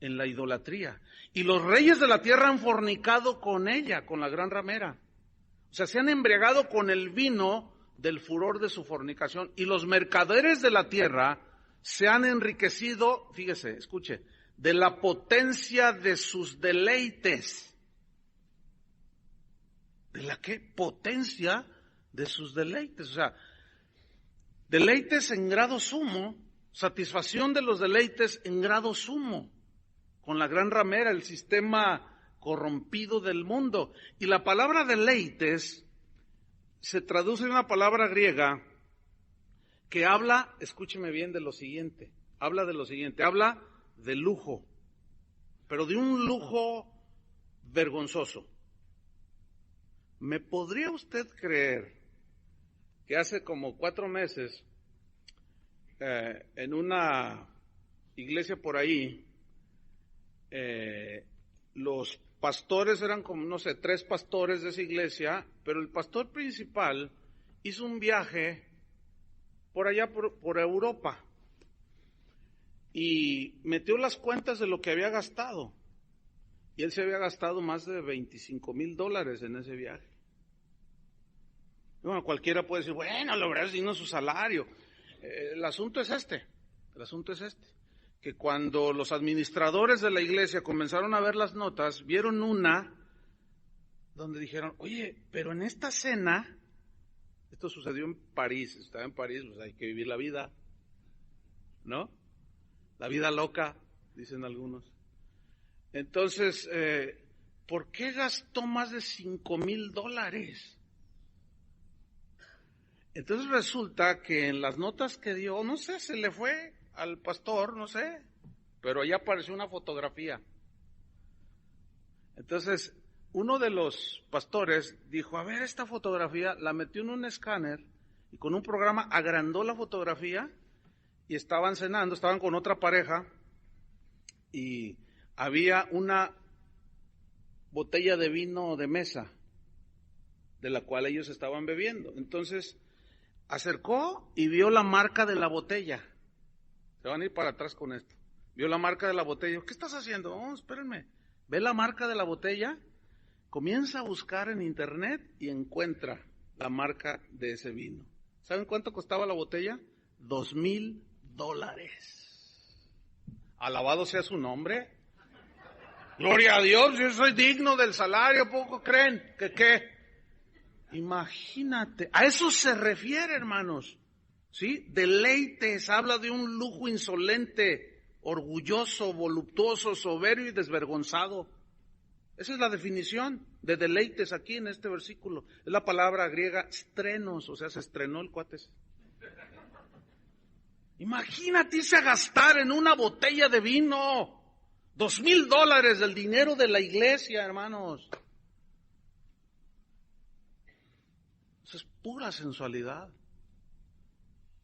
en la idolatría. Y los reyes de la tierra han fornicado con ella, con la gran ramera. O sea, se han embriagado con el vino del furor de su fornicación. Y los mercaderes de la tierra se han enriquecido, fíjese, escuche, de la potencia de sus deleites. ¿De la qué? Potencia de sus deleites. O sea, deleites en grado sumo, satisfacción de los deleites en grado sumo, con la gran ramera, el sistema corrompido del mundo. Y la palabra deleites se traduce en una palabra griega que habla, escúcheme bien, de lo siguiente, habla de lujo, pero de un lujo vergonzoso. ¿Me podría usted creer que hace como 4 meses, en una iglesia por ahí, los pastores eran como, no sé, 3 pastores de esa iglesia, pero el pastor principal hizo un viaje por allá por Europa y metió las cuentas de lo que había gastado? Y él se había gastado más de $25,000 en ese viaje. Bueno, cualquiera puede decir, bueno, la verdad es digno su salario. El asunto es este, que cuando los administradores de la iglesia comenzaron a ver las notas, vieron una donde dijeron, oye, pero en esta cena, esto sucedió en París, estaba en París, pues hay que vivir la vida, ¿no? La vida loca, dicen algunos. Entonces, ¿por qué gastó más de $5,000? Entonces resulta que en las notas que dio, no sé, se le fue al pastor, no sé, pero allá apareció una fotografía. Entonces, uno de los pastores dijo, a ver, esta fotografía, la metió en un escáner y con un programa agrandó la fotografía y estaban cenando, estaban con otra pareja y había una botella de vino de mesa de la cual ellos estaban bebiendo. Entonces, acercó y vio la marca de la botella. Se van a ir para atrás con esto. Vio la marca de la botella. ¿Qué estás haciendo? Oh, espérenme. Ve la marca de la botella, comienza a buscar en internet y encuentra la marca de ese vino. ¿Saben cuánto costaba la botella? $2,000. Alabado sea su nombre. Gloria a Dios, yo soy digno del salario, ¿poco creen? ¿Que qué? Imagínate, a eso se refiere, hermanos, ¿sí? Deleites, habla de un lujo insolente, orgulloso, voluptuoso, soberbio y desvergonzado. Esa es la definición de deleites aquí en este versículo. Es la palabra griega strenos, o sea, se estrenó el cuate. Imagínate irse a gastar en una botella de vino $2,000 del dinero de la iglesia, hermanos. Eso es pura sensualidad.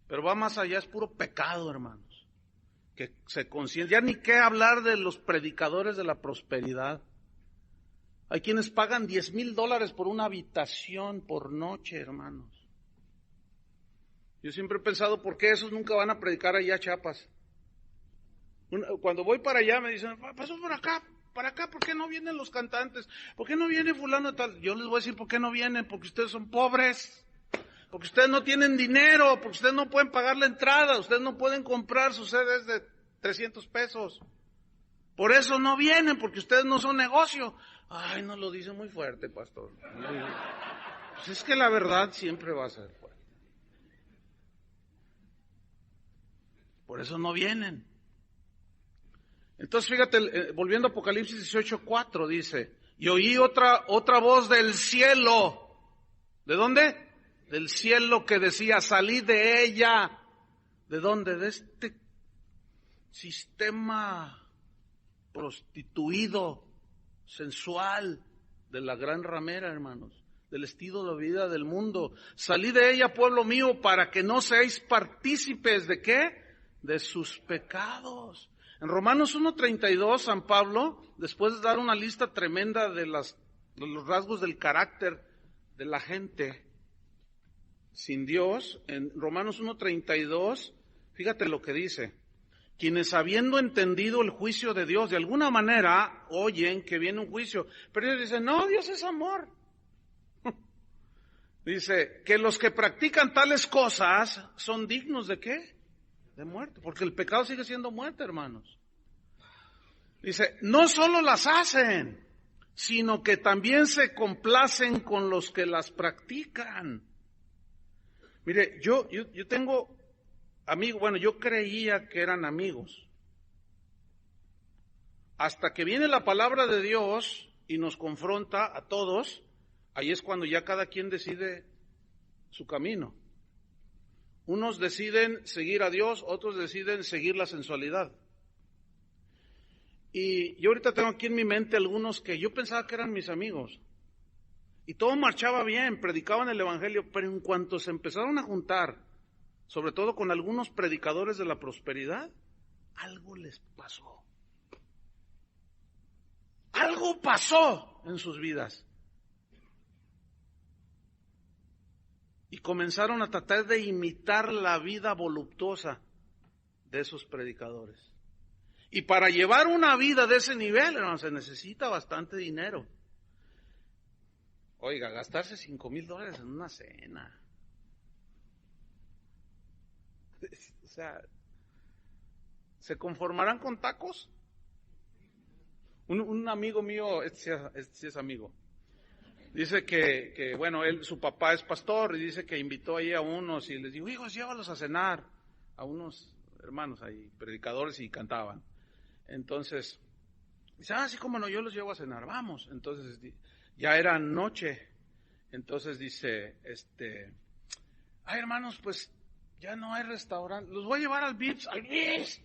Pero va más allá, es puro pecado, hermanos. Que se consiente. Ya ni qué hablar de los predicadores de la prosperidad. Hay quienes pagan $10,000 por una habitación por noche, hermanos. Yo siempre he pensado, ¿por qué esos nunca van a predicar allá a Chiapas? Cuando voy para allá me dicen, pasó por acá, ¿por qué no vienen los cantantes? ¿Por qué no viene fulano tal? Yo les voy a decir, ¿por qué no vienen? Porque ustedes son pobres, porque ustedes no tienen dinero, porque ustedes no pueden pagar la entrada, ustedes no pueden comprar sus CDs de $300. Por eso no vienen, porque ustedes no son negocio. Ay, no lo dice muy fuerte, pastor. Pues es que la verdad siempre va a ser fuerte. Por eso no vienen. Entonces fíjate, volviendo a Apocalipsis 18:4 dice, y oí otra voz del cielo. ¿De dónde? Del cielo, que decía, salid de ella. ¿De dónde? De este sistema prostituido, sensual, de la gran ramera, hermanos, del estilo de vida del mundo. Salid de ella, pueblo mío, para que no seáis partícipes ¿de qué? De sus pecados. En Romanos 1:32, San Pablo, después de dar una lista tremenda de los rasgos del carácter de la gente sin Dios, en Romanos 1:32, fíjate lo que dice. Quienes habiendo entendido el juicio de Dios, de alguna manera oyen que viene un juicio, pero ellos dicen, no, Dios es amor. Dice, que los que practican tales cosas son dignos ¿de qué? De muerte, porque el pecado sigue siendo muerte, hermanos. Dice, no solo las hacen, sino que también se complacen con los que las practican. Mire, yo tengo amigos, bueno, yo creía que eran amigos. Hasta que viene la palabra de Dios y nos confronta a todos, ahí es cuando ya cada quien decide su camino. Unos deciden seguir a Dios, otros deciden seguir la sensualidad. Y yo ahorita tengo aquí en mi mente algunos que yo pensaba que eran mis amigos. Y todo marchaba bien, predicaban el evangelio, pero en cuanto se empezaron a juntar, sobre todo con algunos predicadores de la prosperidad, algo les pasó. Algo pasó en sus vidas. Y comenzaron a tratar de imitar la vida voluptuosa de esos predicadores. Y para llevar una vida de ese nivel, hermano, se necesita bastante dinero. Oiga, gastarse $5,000 en una cena. O sea, ¿se conformarán con tacos? Un amigo mío, este sí es amigo, dice que bueno, su papá es pastor y dice que invitó ahí a unos y les dijo, hijos, llévalos a cenar, a unos hermanos ahí, predicadores, y cantaban. Entonces, dice, sí, cómo no, yo los llevo a cenar, vamos. Entonces, ya era noche, entonces dice, ay hermanos, pues ya no hay restaurante, los voy a llevar al Vips. ¿Al Vips?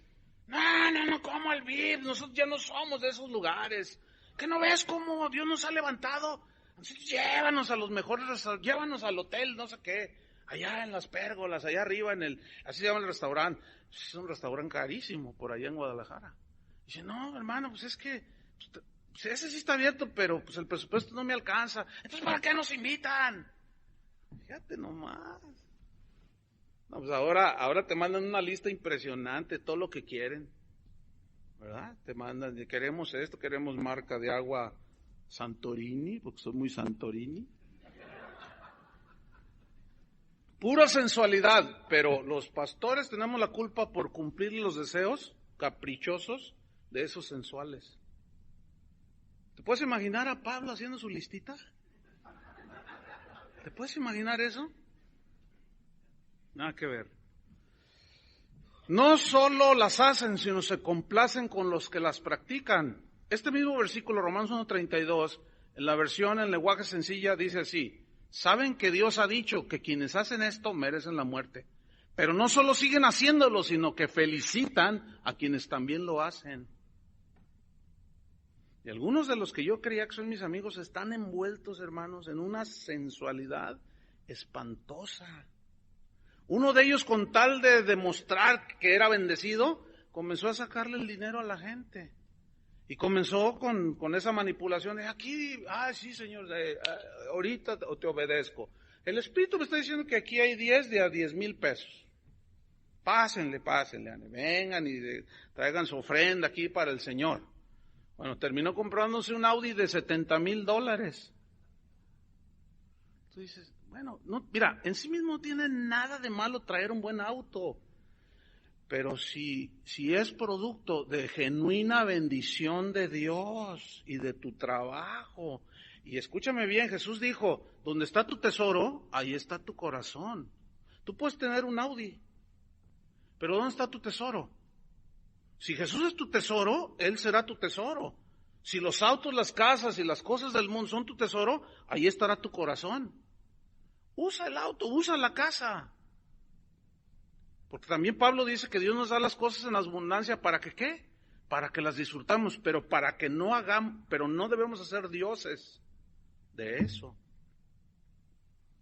No, ¿cómo al Vips? Nosotros ya no somos de esos lugares. ¿Qué no ves cómo Dios nos ha levantado? Entonces, llévanos a los mejores restaurantes, llévanos al hotel, no sé qué, allá en las pérgolas, allá arriba así se llama el restaurante. Es un restaurante carísimo por allá en Guadalajara. Dice, no, hermano, pues es que pues ese sí está abierto, pero pues el presupuesto no me alcanza. Entonces, ¿para qué nos invitan? Fíjate nomás. No, pues ahora te mandan una lista impresionante, todo lo que quieren, ¿verdad? Te mandan, queremos esto, queremos marca de agua Santorini, porque soy muy Santorini. Pura sensualidad, pero los pastores tenemos la culpa por cumplir los deseos caprichosos de esos sensuales. ¿Te puedes imaginar a Pablo haciendo su listita? ¿Te puedes imaginar eso? Nada que ver. No solo las hacen, sino se complacen con los que las practican. Este mismo versículo, Romanos 1:32, en la versión en lenguaje sencilla, dice así: saben que Dios ha dicho que quienes hacen esto merecen la muerte, pero no solo siguen haciéndolo, sino que felicitan a quienes también lo hacen. Y algunos de los que yo creía que son mis amigos están envueltos, hermanos, en una sensualidad espantosa. Uno de ellos, con tal de demostrar que era bendecido, comenzó a sacarle el dinero a la gente. Y comenzó con esa manipulación de aquí, sí señor, ahorita te obedezco. El Espíritu me está diciendo que aquí hay 10 de a 10,000 pesos. Pásenle, vengan y traigan su ofrenda aquí para el Señor. Bueno, terminó comprándose un Audi de $70,000. Tú dices, bueno, no, mira, en sí mismo no tiene nada de malo traer un buen auto, Pero si es producto de genuina bendición de Dios y de tu trabajo, y escúchame bien, Jesús dijo, donde está tu tesoro, ahí está tu corazón. Tú puedes tener un Audi, pero ¿dónde está tu tesoro? Si Jesús es tu tesoro, Él será tu tesoro. Si los autos, las casas y las cosas del mundo son tu tesoro, ahí estará tu corazón. Usa el auto, usa la casa. Porque también Pablo dice que Dios nos da las cosas en abundancia para que ¿qué? Para que las disfrutamos, pero para que no hagamos, pero no debemos hacer dioses de eso.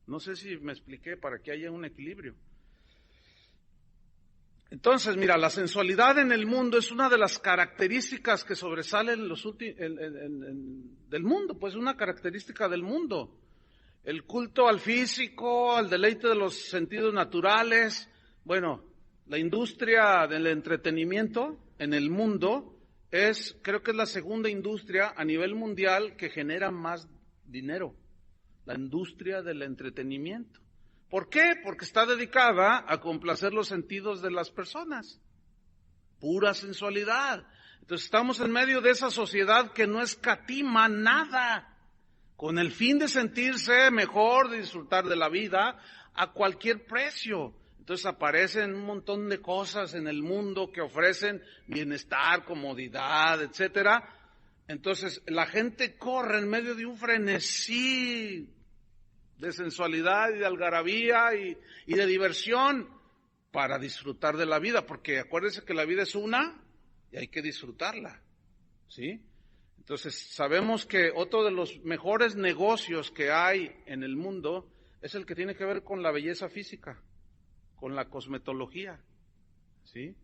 No sé si me expliqué, para que haya un equilibrio. Entonces, mira, la sensualidad en el mundo es una de las características que sobresalen del mundo, pues una característica del mundo. El culto al físico, al deleite de los sentidos naturales. Bueno, la industria del entretenimiento en el mundo creo que es la segunda industria a nivel mundial que genera más dinero. La industria del entretenimiento. ¿Por qué? Porque está dedicada a complacer los sentidos de las personas. Pura sensualidad. Entonces estamos en medio de esa sociedad que no escatima nada, con el fin de sentirse mejor, de disfrutar de la vida a cualquier precio. Entonces aparecen un montón de cosas en el mundo que ofrecen bienestar, comodidad, etcétera. Entonces la gente corre en medio de un frenesí de sensualidad y de algarabía y de diversión para disfrutar de la vida, porque acuérdense que la vida es una y hay que disfrutarla, ¿sí? Entonces sabemos que otro de los mejores negocios que hay en el mundo es el que tiene que ver con la belleza física, con la cosmetología, ¿sí?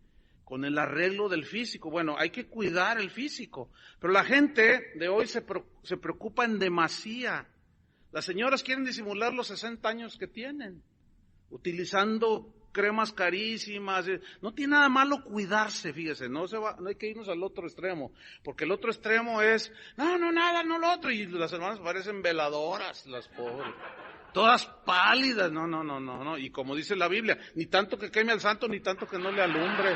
Con el arreglo del físico. Bueno, hay que cuidar el físico, pero la gente de hoy se preocupa en demasía. Las señoras quieren disimular los 60 años que tienen, utilizando cremas carísimas. No tiene nada malo cuidarse, fíjese, no hay que irnos al otro extremo, porque el otro extremo es, no, nada, no lo otro, y las hermanas parecen veladoras, las pobres, todas pálidas, no, y como dice la Biblia, ni tanto que queme al santo, ni tanto que no le alumbre.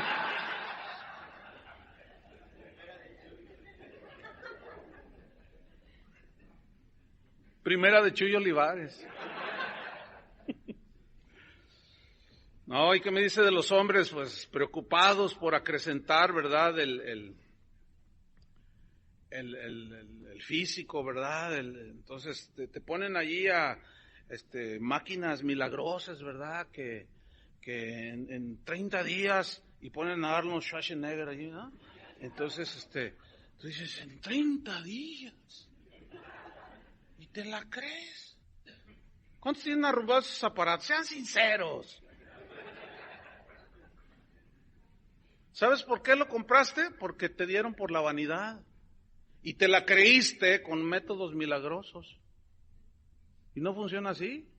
Primera de Chuy Olivares. No, ¿y qué me dice de los hombres? Pues preocupados por acrecentar, ¿verdad? El físico, ¿verdad? Entonces te ponen allí a máquinas milagrosas, ¿verdad? Que en 30 días y ponen a Arnold Schwarzenegger allí, ¿no? Entonces, tú dices, en 30 días. ¿Y te la crees? ¿Cuántos tienen arrumbados esos aparatos? Sean sinceros. ¿Sabes por qué lo compraste? Porque te dieron por la vanidad. Y te la creíste con métodos milagrosos. Y no funciona así.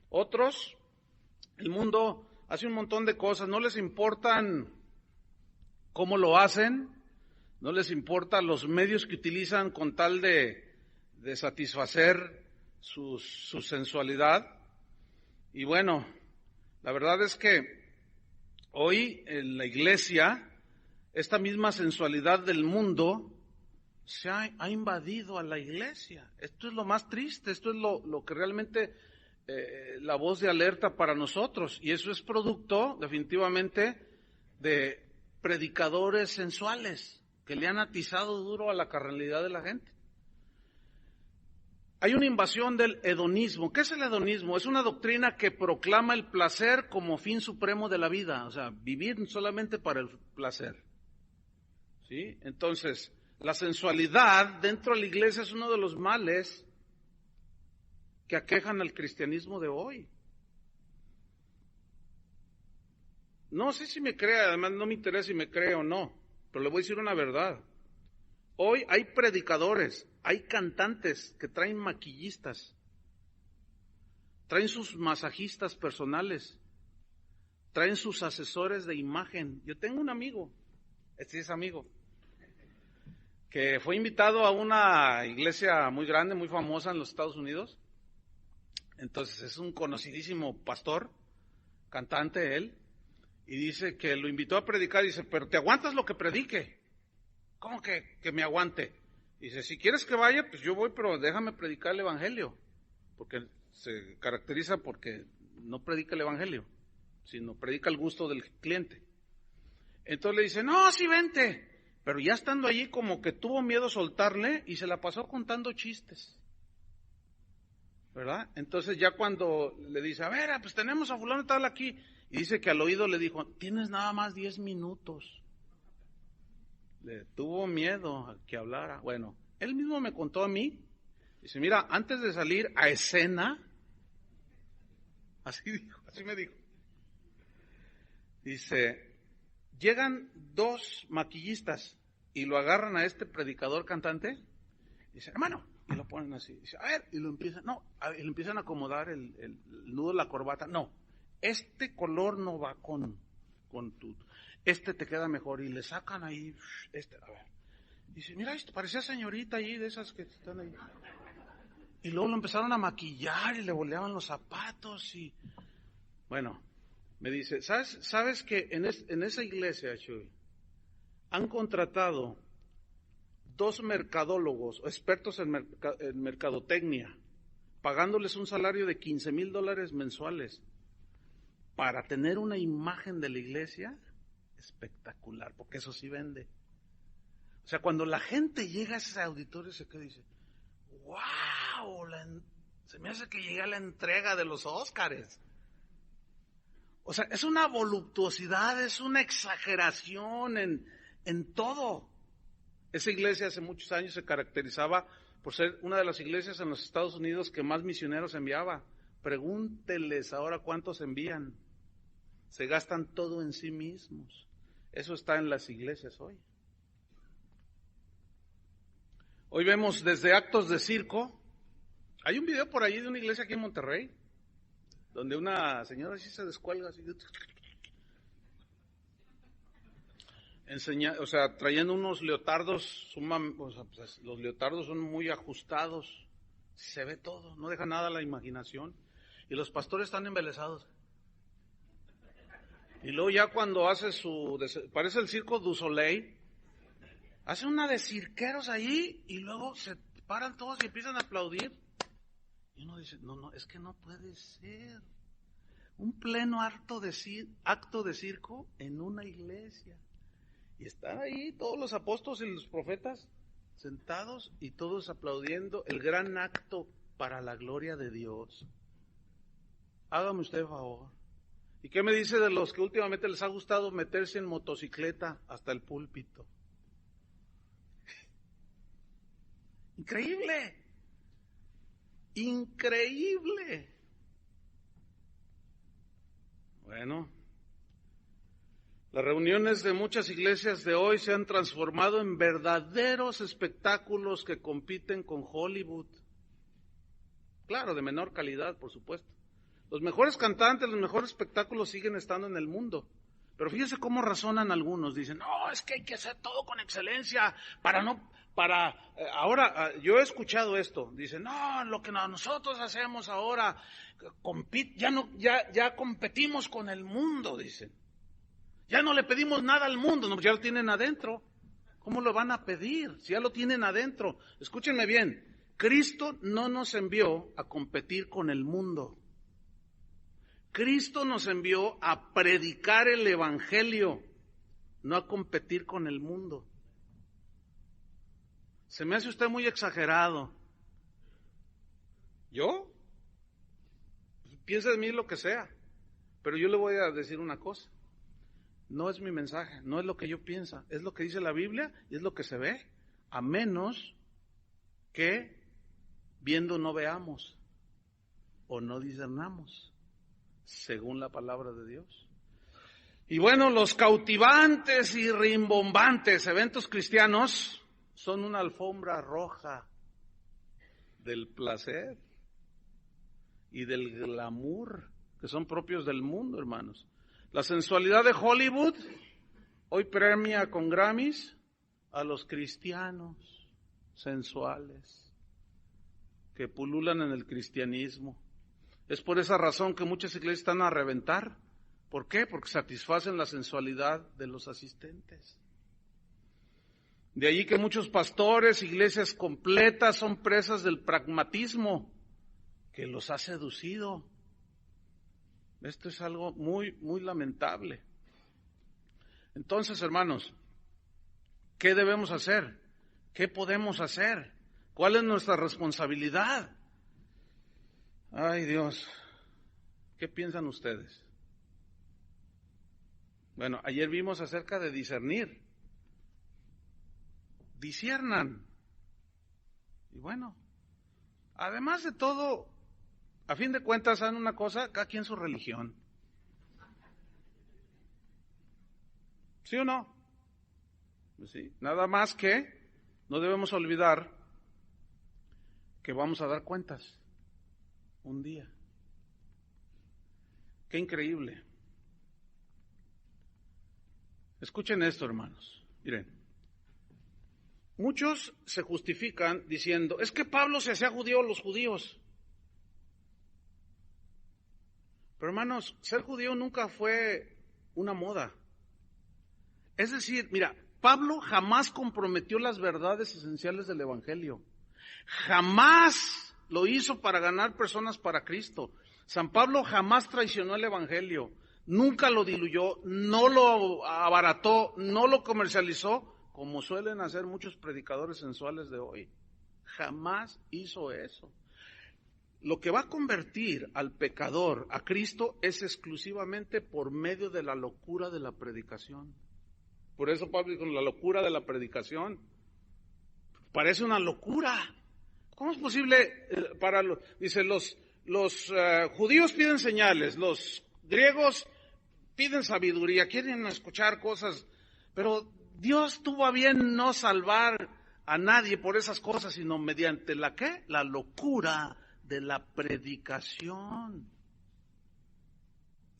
Otros, el mundo hace un montón de cosas, no les importan cómo lo hacen, no les importan los medios que utilizan con tal de satisfacer su sensualidad. Y bueno, la verdad es que hoy en la iglesia, esta misma sensualidad del mundo se ha invadido a la iglesia. Esto es lo más triste, esto es lo que realmente la voz de alerta para nosotros. Y eso es producto, definitivamente, de predicadores sensuales que le han atizado duro a la carnalidad de la gente. Hay una invasión del hedonismo. ¿Qué es el hedonismo? Es una doctrina que proclama el placer como fin supremo de la vida, o sea, vivir solamente para el placer. ¿Sí? Entonces, la sensualidad dentro de la iglesia es uno de los males que aquejan al cristianismo de hoy. No sé si me cree, además no me interesa si me cree o no, pero le voy a decir una verdad. Hoy hay predicadores, hay cantantes que traen maquillistas, traen sus masajistas personales, traen sus asesores de imagen. Yo tengo un amigo, este es amigo, que fue invitado a una iglesia muy grande, muy famosa en los Estados Unidos. Entonces es un conocidísimo pastor, cantante él, Y dice que lo invitó a predicar, dice, pero ¿te aguantas lo que predique? ¿Cómo que me aguante? Dice, si quieres que vaya, pues yo voy, pero déjame predicar el evangelio, porque se caracteriza porque no predica el evangelio, sino predica el gusto del cliente. Entonces le dice, no, sí vente, pero ya estando allí como que tuvo miedo soltarle y se la pasó contando chistes, ¿verdad? Entonces ya cuando le dice, a ver, pues tenemos a fulano tal aquí, y dice que al oído le dijo, tienes nada más 10 minutos. Le tuvo miedo a que hablara. Bueno, él mismo me contó a mí, dice, mira, antes de salir a escena, así dijo, así me dijo, dice, llegan 2 maquillistas y lo agarran a este predicador cantante, dice, hermano, y lo ponen así, dice, a ver, y lo empiezan, y le empiezan a acomodar el nudo de la corbata, no, este color no va con tu, este te queda mejor, y le sacan ahí, a ver, dice, mira, esto parecía señorita ahí, de esas que están ahí, y luego lo empezaron a maquillar, y le boleaban los zapatos, y, bueno, me dice, ¿sabes que en esa iglesia, Chuy, han contratado 2 mercadólogos, expertos en mercadotecnia, pagándoles un salario de $15,000 mensuales para tener una imagen de la iglesia espectacular, porque eso sí vende. O sea, cuando la gente llega a ese auditorio, se queda y dice, wow, se me hace que llegué a la entrega de los Óscares. O sea, es una voluptuosidad, es una exageración en todo. Esa iglesia hace muchos años se caracterizaba por ser una de las iglesias en los Estados Unidos que más misioneros enviaba. Pregúnteles ahora cuántos envían. Se gastan todo en sí mismos. Eso está en las iglesias hoy. Hoy vemos desde actos de circo. Hay un video por ahí de una iglesia aquí en Monterrey, donde una señora así se descuelga, así, trayendo unos leotardos, pues, los leotardos son muy ajustados, se ve todo, no deja nada a la imaginación, y los pastores están embelesados. Y luego ya cuando hace parece el Circo du Soleil, hace una de cirqueros ahí, y luego se paran todos y empiezan a aplaudir. Y uno dice, no, es que no puede ser. Un pleno acto de circo en una iglesia. Y están ahí todos los apóstoles y los profetas sentados y todos aplaudiendo el gran acto para la gloria de Dios. Hágame usted el favor. ¿Y qué me dice de los que últimamente les ha gustado meterse en motocicleta hasta el púlpito? Increíble. Increíble. Bueno, las reuniones de muchas iglesias de hoy se han transformado en verdaderos espectáculos que compiten con Hollywood. Claro, de menor calidad, por supuesto. Los mejores cantantes, los mejores espectáculos siguen estando en el mundo. Pero fíjense cómo razonan algunos. Dicen, no, es que hay que hacer todo con excelencia ahora, yo he escuchado esto. Dicen, no, lo que nosotros hacemos ahora, ya competimos con el mundo, dicen. Ya no le pedimos nada al mundo, no, ya lo tienen adentro. ¿Cómo lo van a pedir si ya lo tienen adentro? Escúchenme bien, Cristo no nos envió a competir con el mundo. Cristo nos envió a predicar el evangelio, no a competir con el mundo. Se me hace usted muy exagerado. ¿Yo? Piensa de mí lo que sea, pero yo le voy a decir una cosa. No es mi mensaje, no es lo que yo pienso, es lo que dice la Biblia y es lo que se ve, a menos que viendo no veamos o no discernamos, según la palabra de Dios. Y bueno, los cautivantes y rimbombantes eventos cristianos son una alfombra roja del placer y del glamour que son propios del mundo, hermanos. La sensualidad de Hollywood hoy premia con Grammys a los cristianos sensuales que pululan en el cristianismo. Es por esa razón que muchas iglesias están a reventar, ¿Por qué? Porque satisfacen la sensualidad de los asistentes. De allí que muchos pastores, iglesias completas son presas del pragmatismo que los ha seducido. Esto es algo muy, muy lamentable. Entonces, hermanos, ¿qué debemos hacer? ¿Qué podemos hacer? ¿Cuál es nuestra responsabilidad? Ay, Dios, ¿qué piensan ustedes? Bueno, ayer vimos acerca de discernir. Disciernan. Y bueno, además de todo, a fin de cuentas, ¿saben una cosa? Cada quien su religión. ¿Sí o no? Pues sí, nada más que no debemos olvidar que vamos a dar cuentas un día. Qué increíble. Escuchen esto, hermanos. Miren, muchos se justifican diciendo, es que Pablo se hacía judío a los judíos. Pero hermanos, ser judío nunca fue una moda. Es decir, mira, Pablo jamás comprometió las verdades esenciales del Evangelio. Jamás lo hizo para ganar personas para Cristo. San Pablo jamás traicionó el Evangelio. Nunca lo diluyó, no lo abarató, no lo comercializó, como suelen hacer muchos predicadores sensuales de hoy. Jamás hizo eso. Lo que va a convertir al pecador a Cristo es exclusivamente por medio de la locura de la predicación. Por eso Pablo dijo, la locura de la predicación. Parece una locura. ¿Cómo es posible dice, los judíos piden señales, los griegos piden sabiduría, quieren escuchar cosas, pero Dios tuvo a bien no salvar a nadie por esas cosas, sino mediante la ¿qué? La locura de la predicación.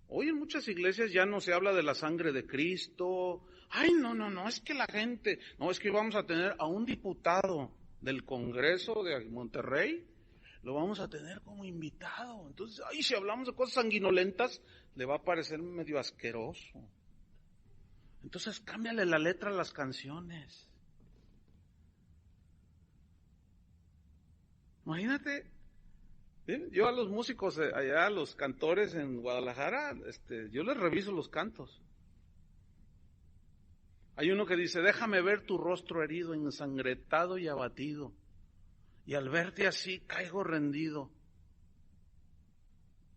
Hoy en muchas iglesias ya no se habla de la sangre de Cristo. Ay, no, es que la gente, no, es que vamos a tener a un diputado del Congreso de Monterrey, lo vamos a tener como invitado. Entonces, ay, si hablamos de cosas sanguinolentas, le va a parecer medio asqueroso. Entonces, cámbiale la letra a las canciones. Imagínate, ¿sí? Yo a los músicos allá, a los cantores en Guadalajara, yo les reviso los cantos. Hay uno que dice, déjame ver tu rostro herido, ensangrentado y abatido, y al verte así caigo rendido,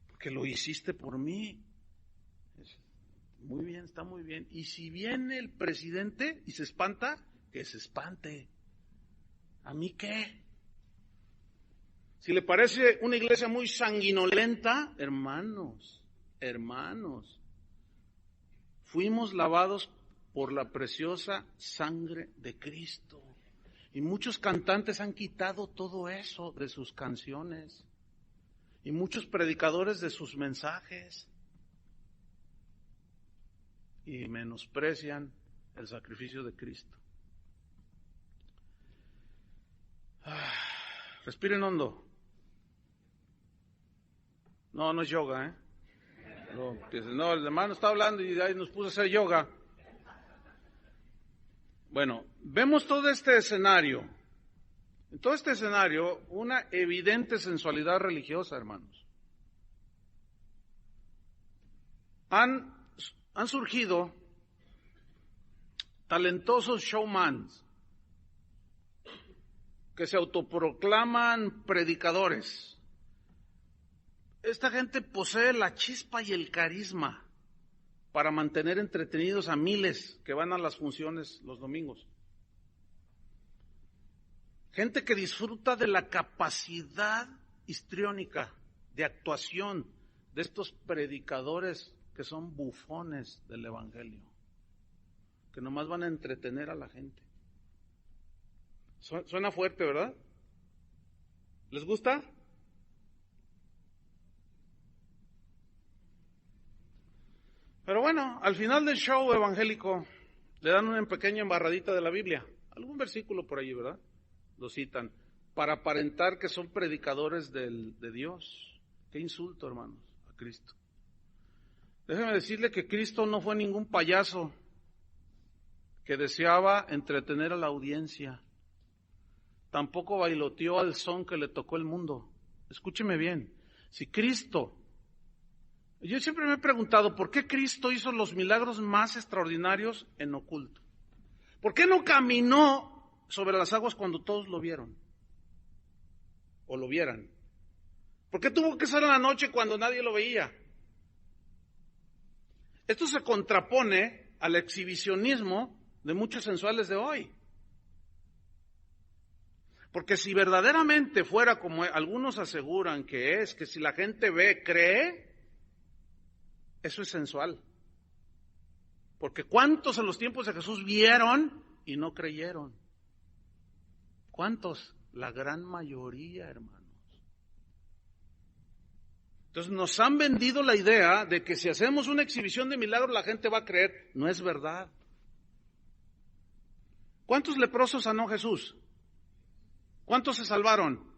porque lo hiciste por mí. Muy bien, está muy bien. Y si viene el presidente y se espanta, que se espante. ¿A mí qué? Si le parece una iglesia muy sanguinolenta, hermanos, fuimos lavados por la preciosa sangre de Cristo. Y muchos cantantes han quitado todo eso de sus canciones. Y muchos predicadores de sus mensajes. Y menosprecian el sacrificio de Cristo. Respiren hondo. No es yoga, ¿eh? No, el hermano está hablando y ahí nos puso a hacer yoga. Bueno, vemos todo este escenario. En todo este escenario, una evidente sensualidad religiosa, hermanos. Han surgido talentosos showmans que se autoproclaman predicadores. Esta gente posee la chispa y el carisma para mantener entretenidos a miles que van a las funciones los domingos. Gente que disfruta de la capacidad histriónica de actuación de estos predicadores que son bufones del Evangelio, que nomás van a entretener a la gente. Suena fuerte, ¿verdad? ¿Les gusta? Pero bueno, al final del show evangélico le dan una pequeña embarradita de la Biblia, algún versículo por allí, ¿verdad? Lo citan, para aparentar que son predicadores de Dios. Qué insulto, hermanos, a Cristo. Déjeme decirle que Cristo no fue ningún payaso que deseaba entretener a la audiencia. Tampoco bailoteó al son que le tocó el mundo. Escúcheme bien. Si Cristo, yo siempre me he preguntado, ¿por qué Cristo hizo los milagros más extraordinarios en oculto? ¿Por qué no caminó sobre las aguas cuando todos lo vieron? O lo vieran. ¿Por qué tuvo que ser en la noche cuando nadie lo veía? Esto se contrapone al exhibicionismo de muchos sensuales de hoy. Porque si verdaderamente fuera como algunos aseguran que si la gente ve, cree, eso es sensual. Porque ¿cuántos en los tiempos de Jesús vieron y no creyeron? ¿Cuántos? La gran mayoría, hermanos. Entonces nos han vendido la idea de que si hacemos una exhibición de milagros la gente va a creer. No es verdad. ¿Cuántos leprosos sanó Jesús? ¿Cuántos se salvaron?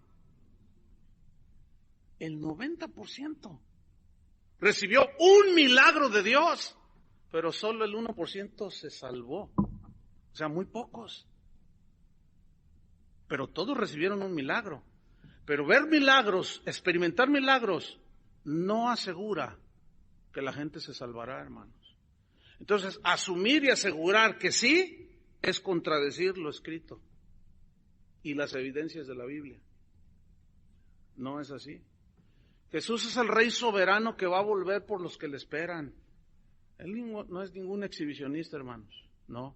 El 90%. Recibió un milagro de Dios, pero solo el 1% se salvó. O sea, muy pocos. Pero todos recibieron un milagro. Pero ver milagros, experimentar milagros, no asegura que la gente se salvará, hermanos. Entonces, asumir y asegurar que sí es contradecir lo escrito y las evidencias de la Biblia. No es así. Jesús es el Rey soberano que va a volver por los que le esperan. Él no es ningún exhibicionista, hermanos. No.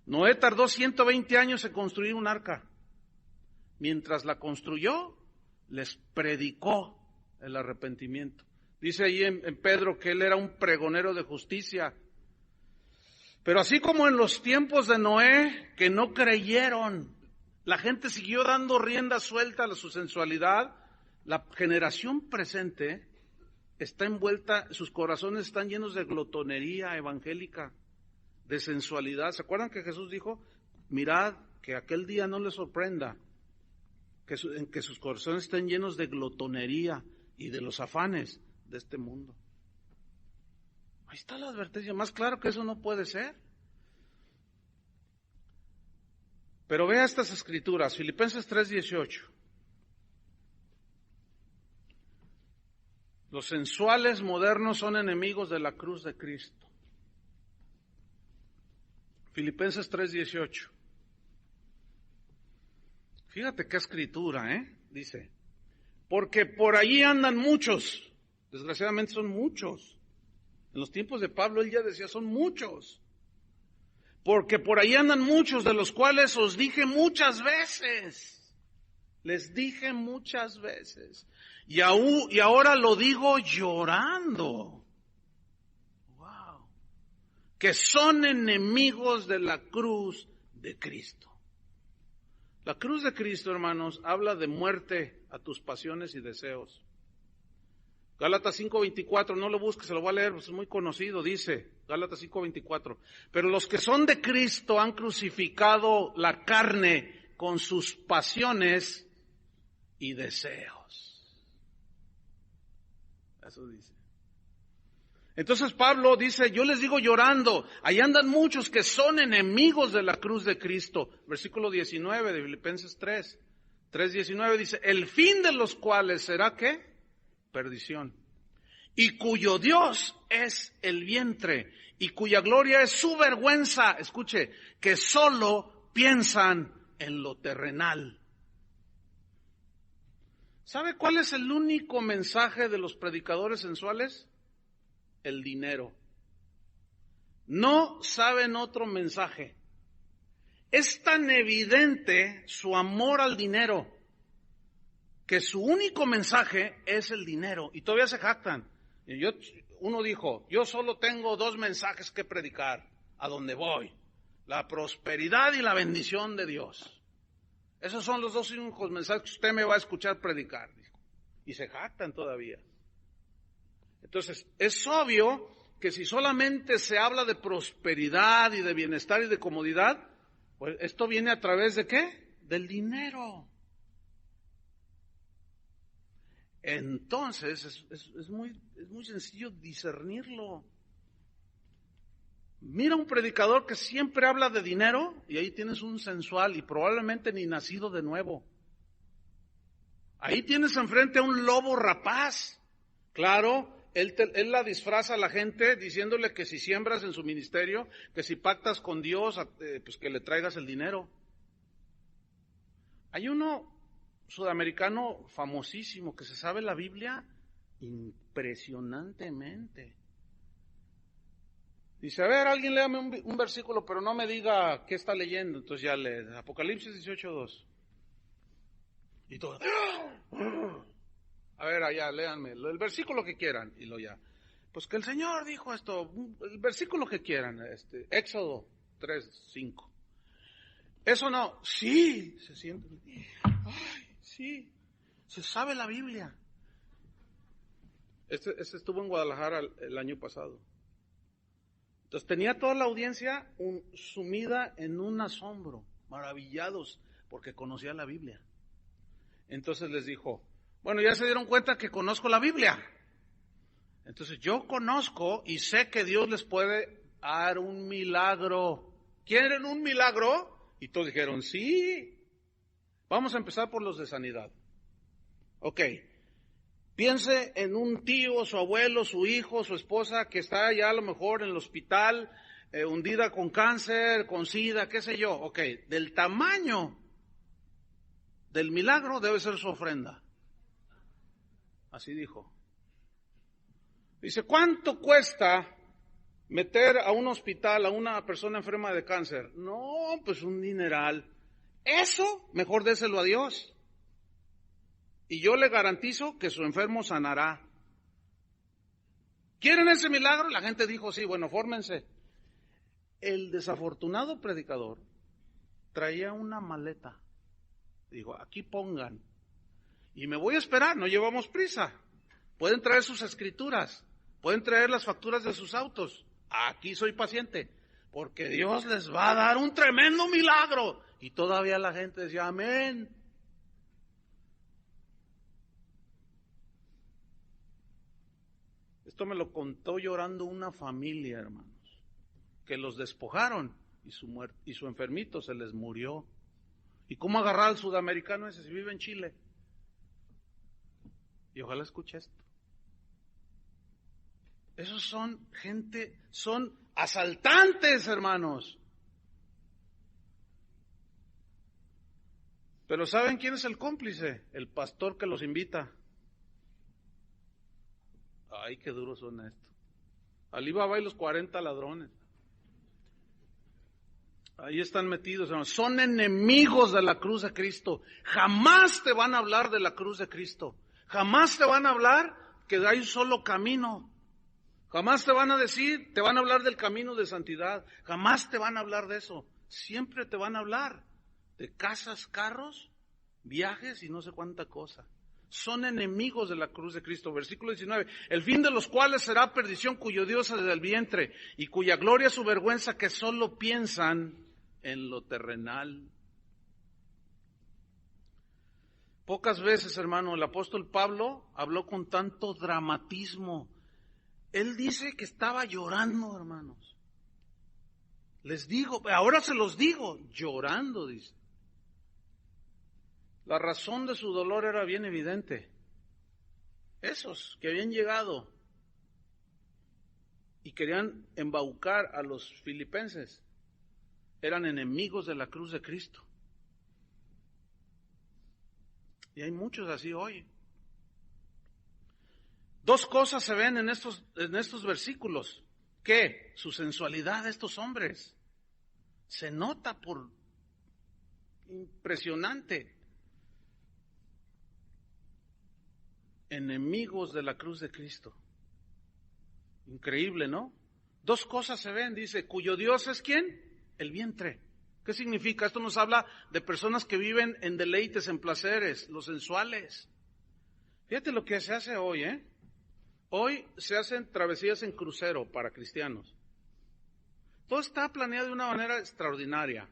Noé tardó 120 años en construir un arca. Mientras la construyó, les predicó el arrepentimiento. Dice ahí en Pedro que él era un pregonero de justicia. Pero así como en los tiempos de Noé, que no creyeron, la gente siguió dando rienda suelta a su sensualidad, la generación presente está envuelta, sus corazones están llenos de glotonería evangélica, de sensualidad. ¿Se acuerdan que Jesús dijo, mirad, que aquel día no les sorprenda, en que sus corazones estén llenos de glotonería y de los afanes de este mundo? Ahí está la advertencia, más claro que eso no puede ser. Pero vea estas escrituras, Filipenses 3:18. Los sensuales modernos son enemigos de la cruz de Cristo. Filipenses 3:18. Fíjate qué escritura, dice, porque por allí andan muchos, desgraciadamente son muchos. En los tiempos de Pablo él ya decía, son muchos. Porque por ahí andan muchos, de los cuales os dije muchas veces. Les dije muchas veces. Y ahora lo digo llorando. Wow. Que son enemigos de la cruz de Cristo. La cruz de Cristo, hermanos, habla de muerte a tus pasiones y deseos. Gálatas 5:24, no lo busques, se lo voy a leer, pues es muy conocido, dice, Gálatas 5:24. Pero los que son de Cristo han crucificado la carne con sus pasiones y deseos. Eso dice. Entonces Pablo dice, yo les digo llorando, ahí andan muchos que son enemigos de la cruz de Cristo. Versículo 19 de Filipenses 3:19 dice, el fin de los cuales será ¿qué? Perdición, y cuyo Dios es el vientre, y cuya gloria es su vergüenza, escuche, que solo piensan en lo terrenal. ¿Sabe cuál es el único mensaje de los predicadores sensuales? El dinero. No saben otro mensaje. Es tan evidente su amor al dinero, que su único mensaje es el dinero, y todavía se jactan. Uno dijo, yo solo tengo 2 mensajes que predicar, a donde voy, la prosperidad y la bendición de Dios. Esos son los 2 únicos mensajes que usted me va a escuchar predicar, dijo. Y se jactan todavía. Entonces, es obvio que si solamente se habla de prosperidad y de bienestar y de comodidad, pues esto viene a través de ¿qué? Del dinero. Entonces es muy sencillo discernirlo. Mira un predicador que siempre habla de dinero y ahí tienes un sensual y probablemente ni nacido de nuevo. Ahí tienes enfrente a un lobo rapaz. Claro, él la disfraza a la gente diciéndole que si siembras en su ministerio, que si pactas con Dios, pues que le traigas el dinero. Hay uno sudamericano famosísimo que se sabe la Biblia impresionantemente. Dice, a ver, alguien léame un versículo, pero no me diga qué está leyendo. Entonces ya lee, Apocalipsis 18:2. Y todo, a ver, allá, léanme, el versículo que quieran. Y lo ya, pues que el Señor dijo esto, el versículo que quieran, Éxodo 3:5. Eso no, sí, se siente, ay, sí, se sabe la Biblia. Este estuvo en Guadalajara el año pasado. Entonces tenía toda la audiencia sumida en un asombro, maravillados, porque conocía la Biblia. Entonces les dijo, bueno, ya se dieron cuenta que conozco la Biblia. Entonces yo conozco y sé que Dios les puede dar un milagro. ¿Quieren un milagro? Y todos dijeron, sí. Vamos a empezar por los de sanidad. Ok. Piense en un tío, su abuelo, su hijo, su esposa que está ya a lo mejor en el hospital, hundida con cáncer, con SIDA, qué sé yo. Ok, del tamaño del milagro debe ser su ofrenda. Así dijo. Dice, ¿cuánto cuesta meter a un hospital a una persona enferma de cáncer? No, pues un dineral. Eso, mejor déselo a Dios. Y yo le garantizo que su enfermo sanará. ¿Quieren ese milagro? La gente dijo, sí, bueno, fórmense. El desafortunado predicador traía una maleta. Dijo, aquí pongan. Y me voy a esperar, no llevamos prisa. Pueden traer sus escrituras, pueden traer las facturas de sus autos. Aquí soy paciente, porque Dios les va a dar un tremendo milagro. Y todavía la gente decía, amén. Esto me lo contó llorando una familia, hermanos, que los despojaron y su enfermito se les murió. ¿Y cómo agarrar al sudamericano ese si vive en Chile? Y ojalá escuche esto. Esos son gente, son asaltantes, hermanos. Pero ¿saben quién es el cómplice? El pastor que los invita. Ay, qué duros son estos. Alibaba y los 40 ladrones. Ahí están metidos, hermanos. Son enemigos de la cruz de Cristo. Jamás te van a hablar de la cruz de Cristo. Jamás te van a hablar que hay un solo camino. Jamás te van a decir, te van a hablar del camino de santidad. Jamás te van a hablar de eso. Siempre te van a hablar de casas, carros, viajes y no sé cuánta cosa. Son enemigos de la cruz de Cristo. Versículo 19. El fin de los cuales será perdición, cuyo Dios es desde el vientre, y cuya gloria es su vergüenza, que solo piensan en lo terrenal. Pocas veces, hermano, el apóstol Pablo habló con tanto dramatismo. Él dice que estaba llorando, hermanos. Les digo, ahora se los digo, llorando, dice. La razón de su dolor era bien evidente. Esos que habían llegado y querían embaucar a los filipenses eran enemigos de la cruz de Cristo. Y hay muchos así hoy. Dos cosas se ven en estos versículos. ¿Qué? Su sensualidad de estos hombres. Se nota por impresionante. Enemigos de la cruz de Cristo. Increíble, ¿no? Dos cosas se ven, dice, cuyo Dios es ¿quién? El vientre. ¿Qué significa? Esto nos habla de personas que viven en deleites, en placeres, los sensuales. Fíjate lo que se hace hoy, ¿eh? Hoy se hacen travesías en crucero para cristianos. Todo está planeado de una manera extraordinaria.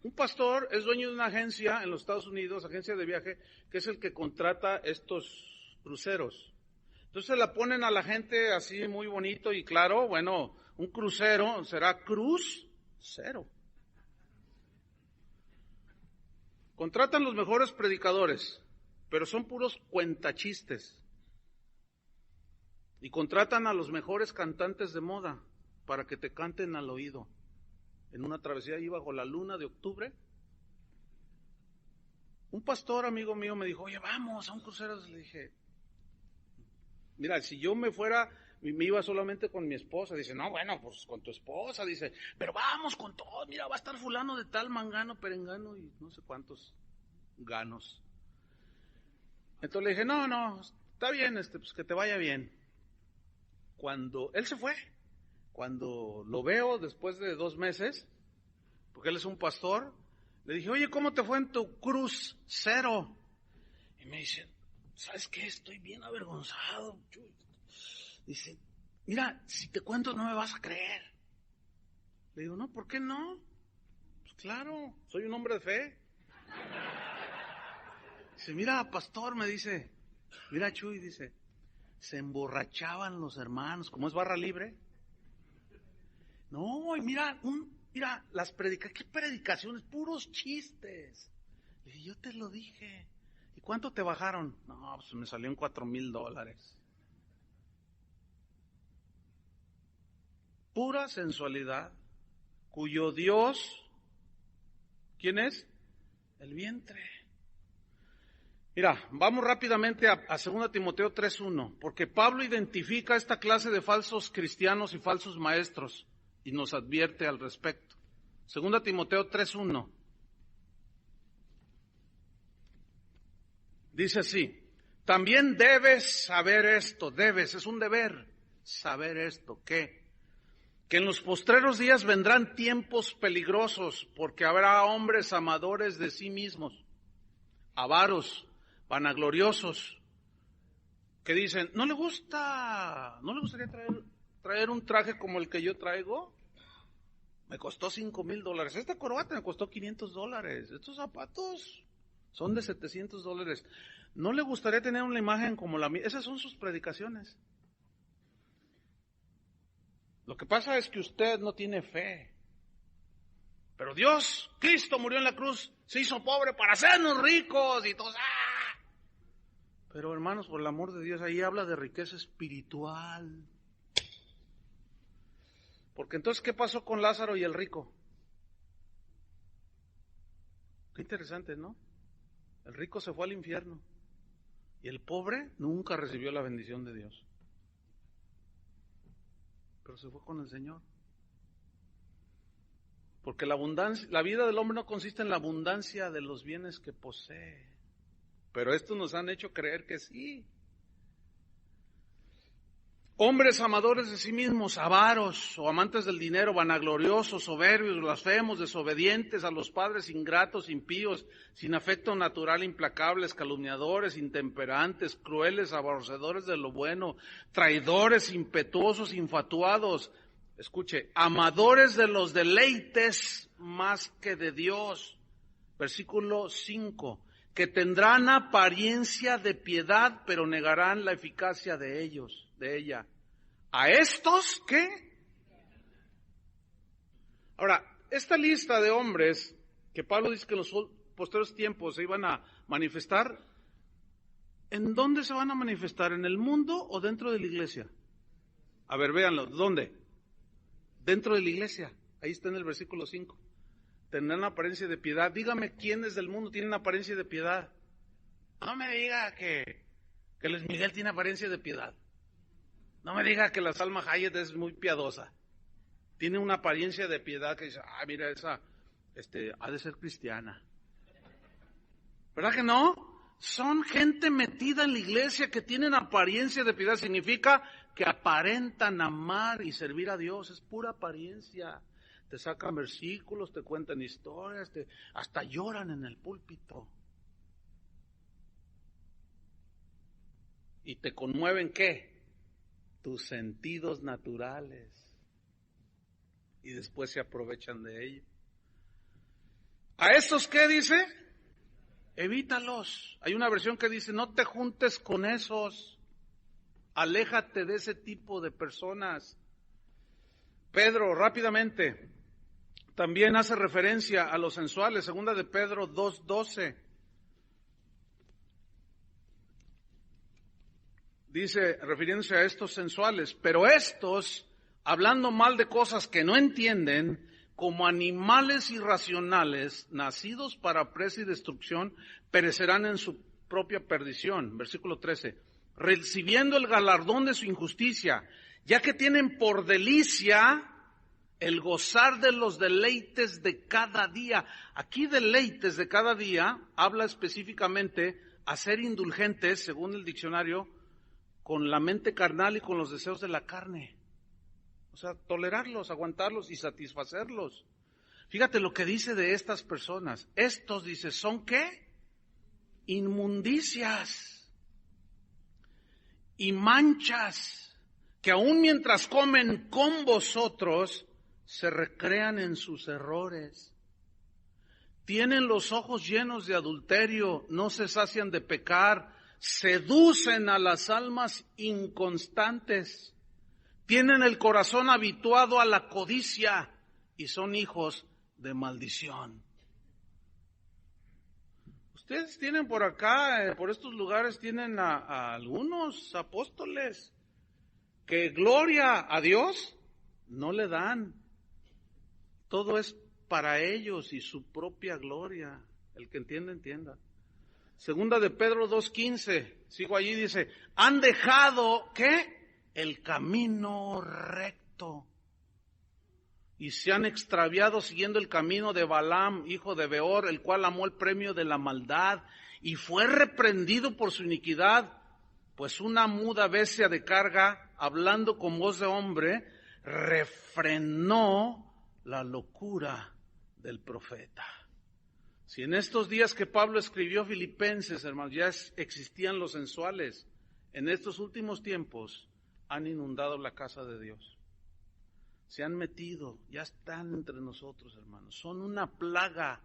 Un pastor es dueño de una agencia en los Estados Unidos, agencia de viaje, que es el que contrata estos cruceros. Entonces la ponen a la gente así muy bonito y claro, bueno, un crucero será cruz cero. Contratan los mejores predicadores, pero son puros cuentachistes. Y contratan a los mejores cantantes de moda para que te canten al oído. En una travesía ahí bajo la luna de octubre, un pastor amigo mío me dijo, oye, vamos a un crucero. Le dije, mira, si yo me fuera, me iba solamente con mi esposa. Dice, no, bueno, pues con tu esposa. Dice, pero vamos con todo. Mira, va a estar fulano de tal, mangano, perengano y no sé cuántos ganos. Entonces le dije, no, está bien, pues que te vaya bien. Cuando él se fue, cuando lo veo después de 2 meses, porque él es un pastor, le dije, oye, ¿cómo te fue en tu crucero? Y me dice, ¿sabes qué? Estoy bien avergonzado. Dice, mira, si te cuento no me vas a creer. Le digo, no, ¿por qué no? Pues claro, soy un hombre de fe. Dice, mira, pastor, me dice, mira, Chuy, dice, se emborrachaban los hermanos, como es barra libre. No, y mira, ¿qué predicaciones? Puros chistes. Le dije, yo te lo dije. ¿Y cuánto te bajaron? No, pues me salió en $4,000. Pura sensualidad, cuyo Dios, ¿quién es? El vientre. Mira, vamos rápidamente a 2 Timoteo 3:1, porque Pablo identifica esta clase de falsos cristianos y falsos maestros y nos advierte al respecto. 2 Timoteo 3:1. Dice así, también debes saber esto, es un deber saber esto, que en los postreros días vendrán tiempos peligrosos, porque habrá hombres amadores de sí mismos, avaros, vanagloriosos, que dicen, ¿no le gustaría traer un traje como el que yo traigo? Me costó $5,000. Esta corbata me costó $500. Estos zapatos son de $700. ¿No le gustaría tener una imagen como la mía? Esas son sus predicaciones. Lo que pasa es que usted no tiene fe. Pero Dios, Cristo murió en la cruz, se hizo pobre para hacernos ricos y todos. ¡Ah! Pero hermanos, por el amor de Dios, ahí habla de riqueza espiritual. Porque entonces, ¿qué pasó con Lázaro y el rico? Qué interesante, ¿no? El rico se fue al infierno y el pobre nunca recibió la bendición de Dios. Pero se fue con el Señor. Porque la vida del hombre no consiste en la abundancia de los bienes que posee. Pero estos nos han hecho creer que sí. Hombres amadores de sí mismos, avaros o amantes del dinero, vanagloriosos, soberbios, blasfemos, desobedientes a los padres, ingratos, impíos, sin afecto natural, implacables, calumniadores, intemperantes, crueles, aborrecedores de lo bueno, traidores, impetuosos, infatuados. Escuche, amadores de los deleites más que de Dios. Versículo 5, que tendrán apariencia de piedad, pero negarán la eficacia de ella. ¿A estos qué? Ahora, esta lista de hombres que Pablo dice que en los posteriores tiempos se iban a manifestar, ¿en dónde se van a manifestar? ¿En el mundo o dentro de la iglesia? A ver, véanlo, ¿dónde? Dentro de la iglesia, ahí está en el versículo 5. Tendrán apariencia de piedad. Dígame quiénes del mundo tienen apariencia de piedad. No me diga que Luis Miguel tiene apariencia de piedad. No me diga que la Salma Hayek es muy piadosa. Tiene una apariencia de piedad que dice, mira, esa ha de ser cristiana. ¿Verdad que no? Son gente metida en la iglesia que tienen apariencia de piedad. Significa que aparentan amar y servir a Dios. Es pura apariencia. Te sacan versículos, te cuentan historias, hasta lloran en el púlpito. ¿Y te conmueven qué? Tus sentidos naturales. Y después se aprovechan de ello. ¿A estos qué dice? Evítalos. Hay una versión que dice, no te juntes con esos. Aléjate de ese tipo de personas. Pedro, rápidamente, también hace referencia a los sensuales, segunda de Pedro 2:12. Dice, refiriéndose a estos sensuales, pero estos, hablando mal de cosas que no entienden, como animales irracionales, nacidos para presa y destrucción, perecerán en su propia perdición. Versículo 13. Recibiendo el galardón de su injusticia, ya que tienen por delicia el gozar de los deleites de cada día. Aquí deleites de cada día habla específicamente a ser indulgentes, según el diccionario, con la mente carnal y con los deseos de la carne. O sea, tolerarlos, aguantarlos y satisfacerlos. Fíjate lo que dice de estas personas. Estos, dice, ¿son qué? Inmundicias y manchas, que aun mientras comen con vosotros, se recrean en sus errores. Tienen los ojos llenos de adulterio, no se sacian de pecar, seducen a las almas inconstantes, tienen el corazón habituado a la codicia y son hijos de maldición. Ustedes tienen por acá, por estos lugares, tienen a algunos apóstoles que gloria a Dios no le dan. Todo es para ellos y su propia gloria. El que entienda, entienda. Segunda de Pedro 2:15, sigo allí, dice, han dejado, ¿qué? El camino recto. Y se han extraviado siguiendo el camino de Balaam, hijo de Beor, el cual amó el premio de la maldad y fue reprendido por su iniquidad, pues una muda bestia de carga, hablando con voz de hombre, refrenó la locura del profeta. Si en estos días que Pablo escribió Filipenses, hermanos, ya existían los sensuales, en estos últimos tiempos han inundado la casa de Dios. Se han metido, ya están entre nosotros, hermanos. Son una plaga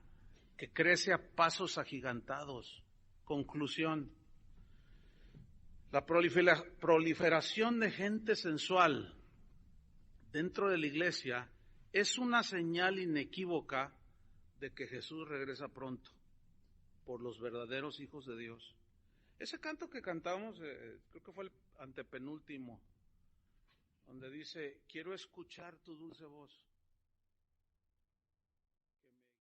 que crece a pasos agigantados. Conclusión. La proliferación de gente sensual dentro de la iglesia es una señal inequívoca de que Jesús regresa pronto por los verdaderos hijos de Dios. Ese canto que cantamos, creo que fue el antepenúltimo, donde dice, quiero escuchar tu dulce voz.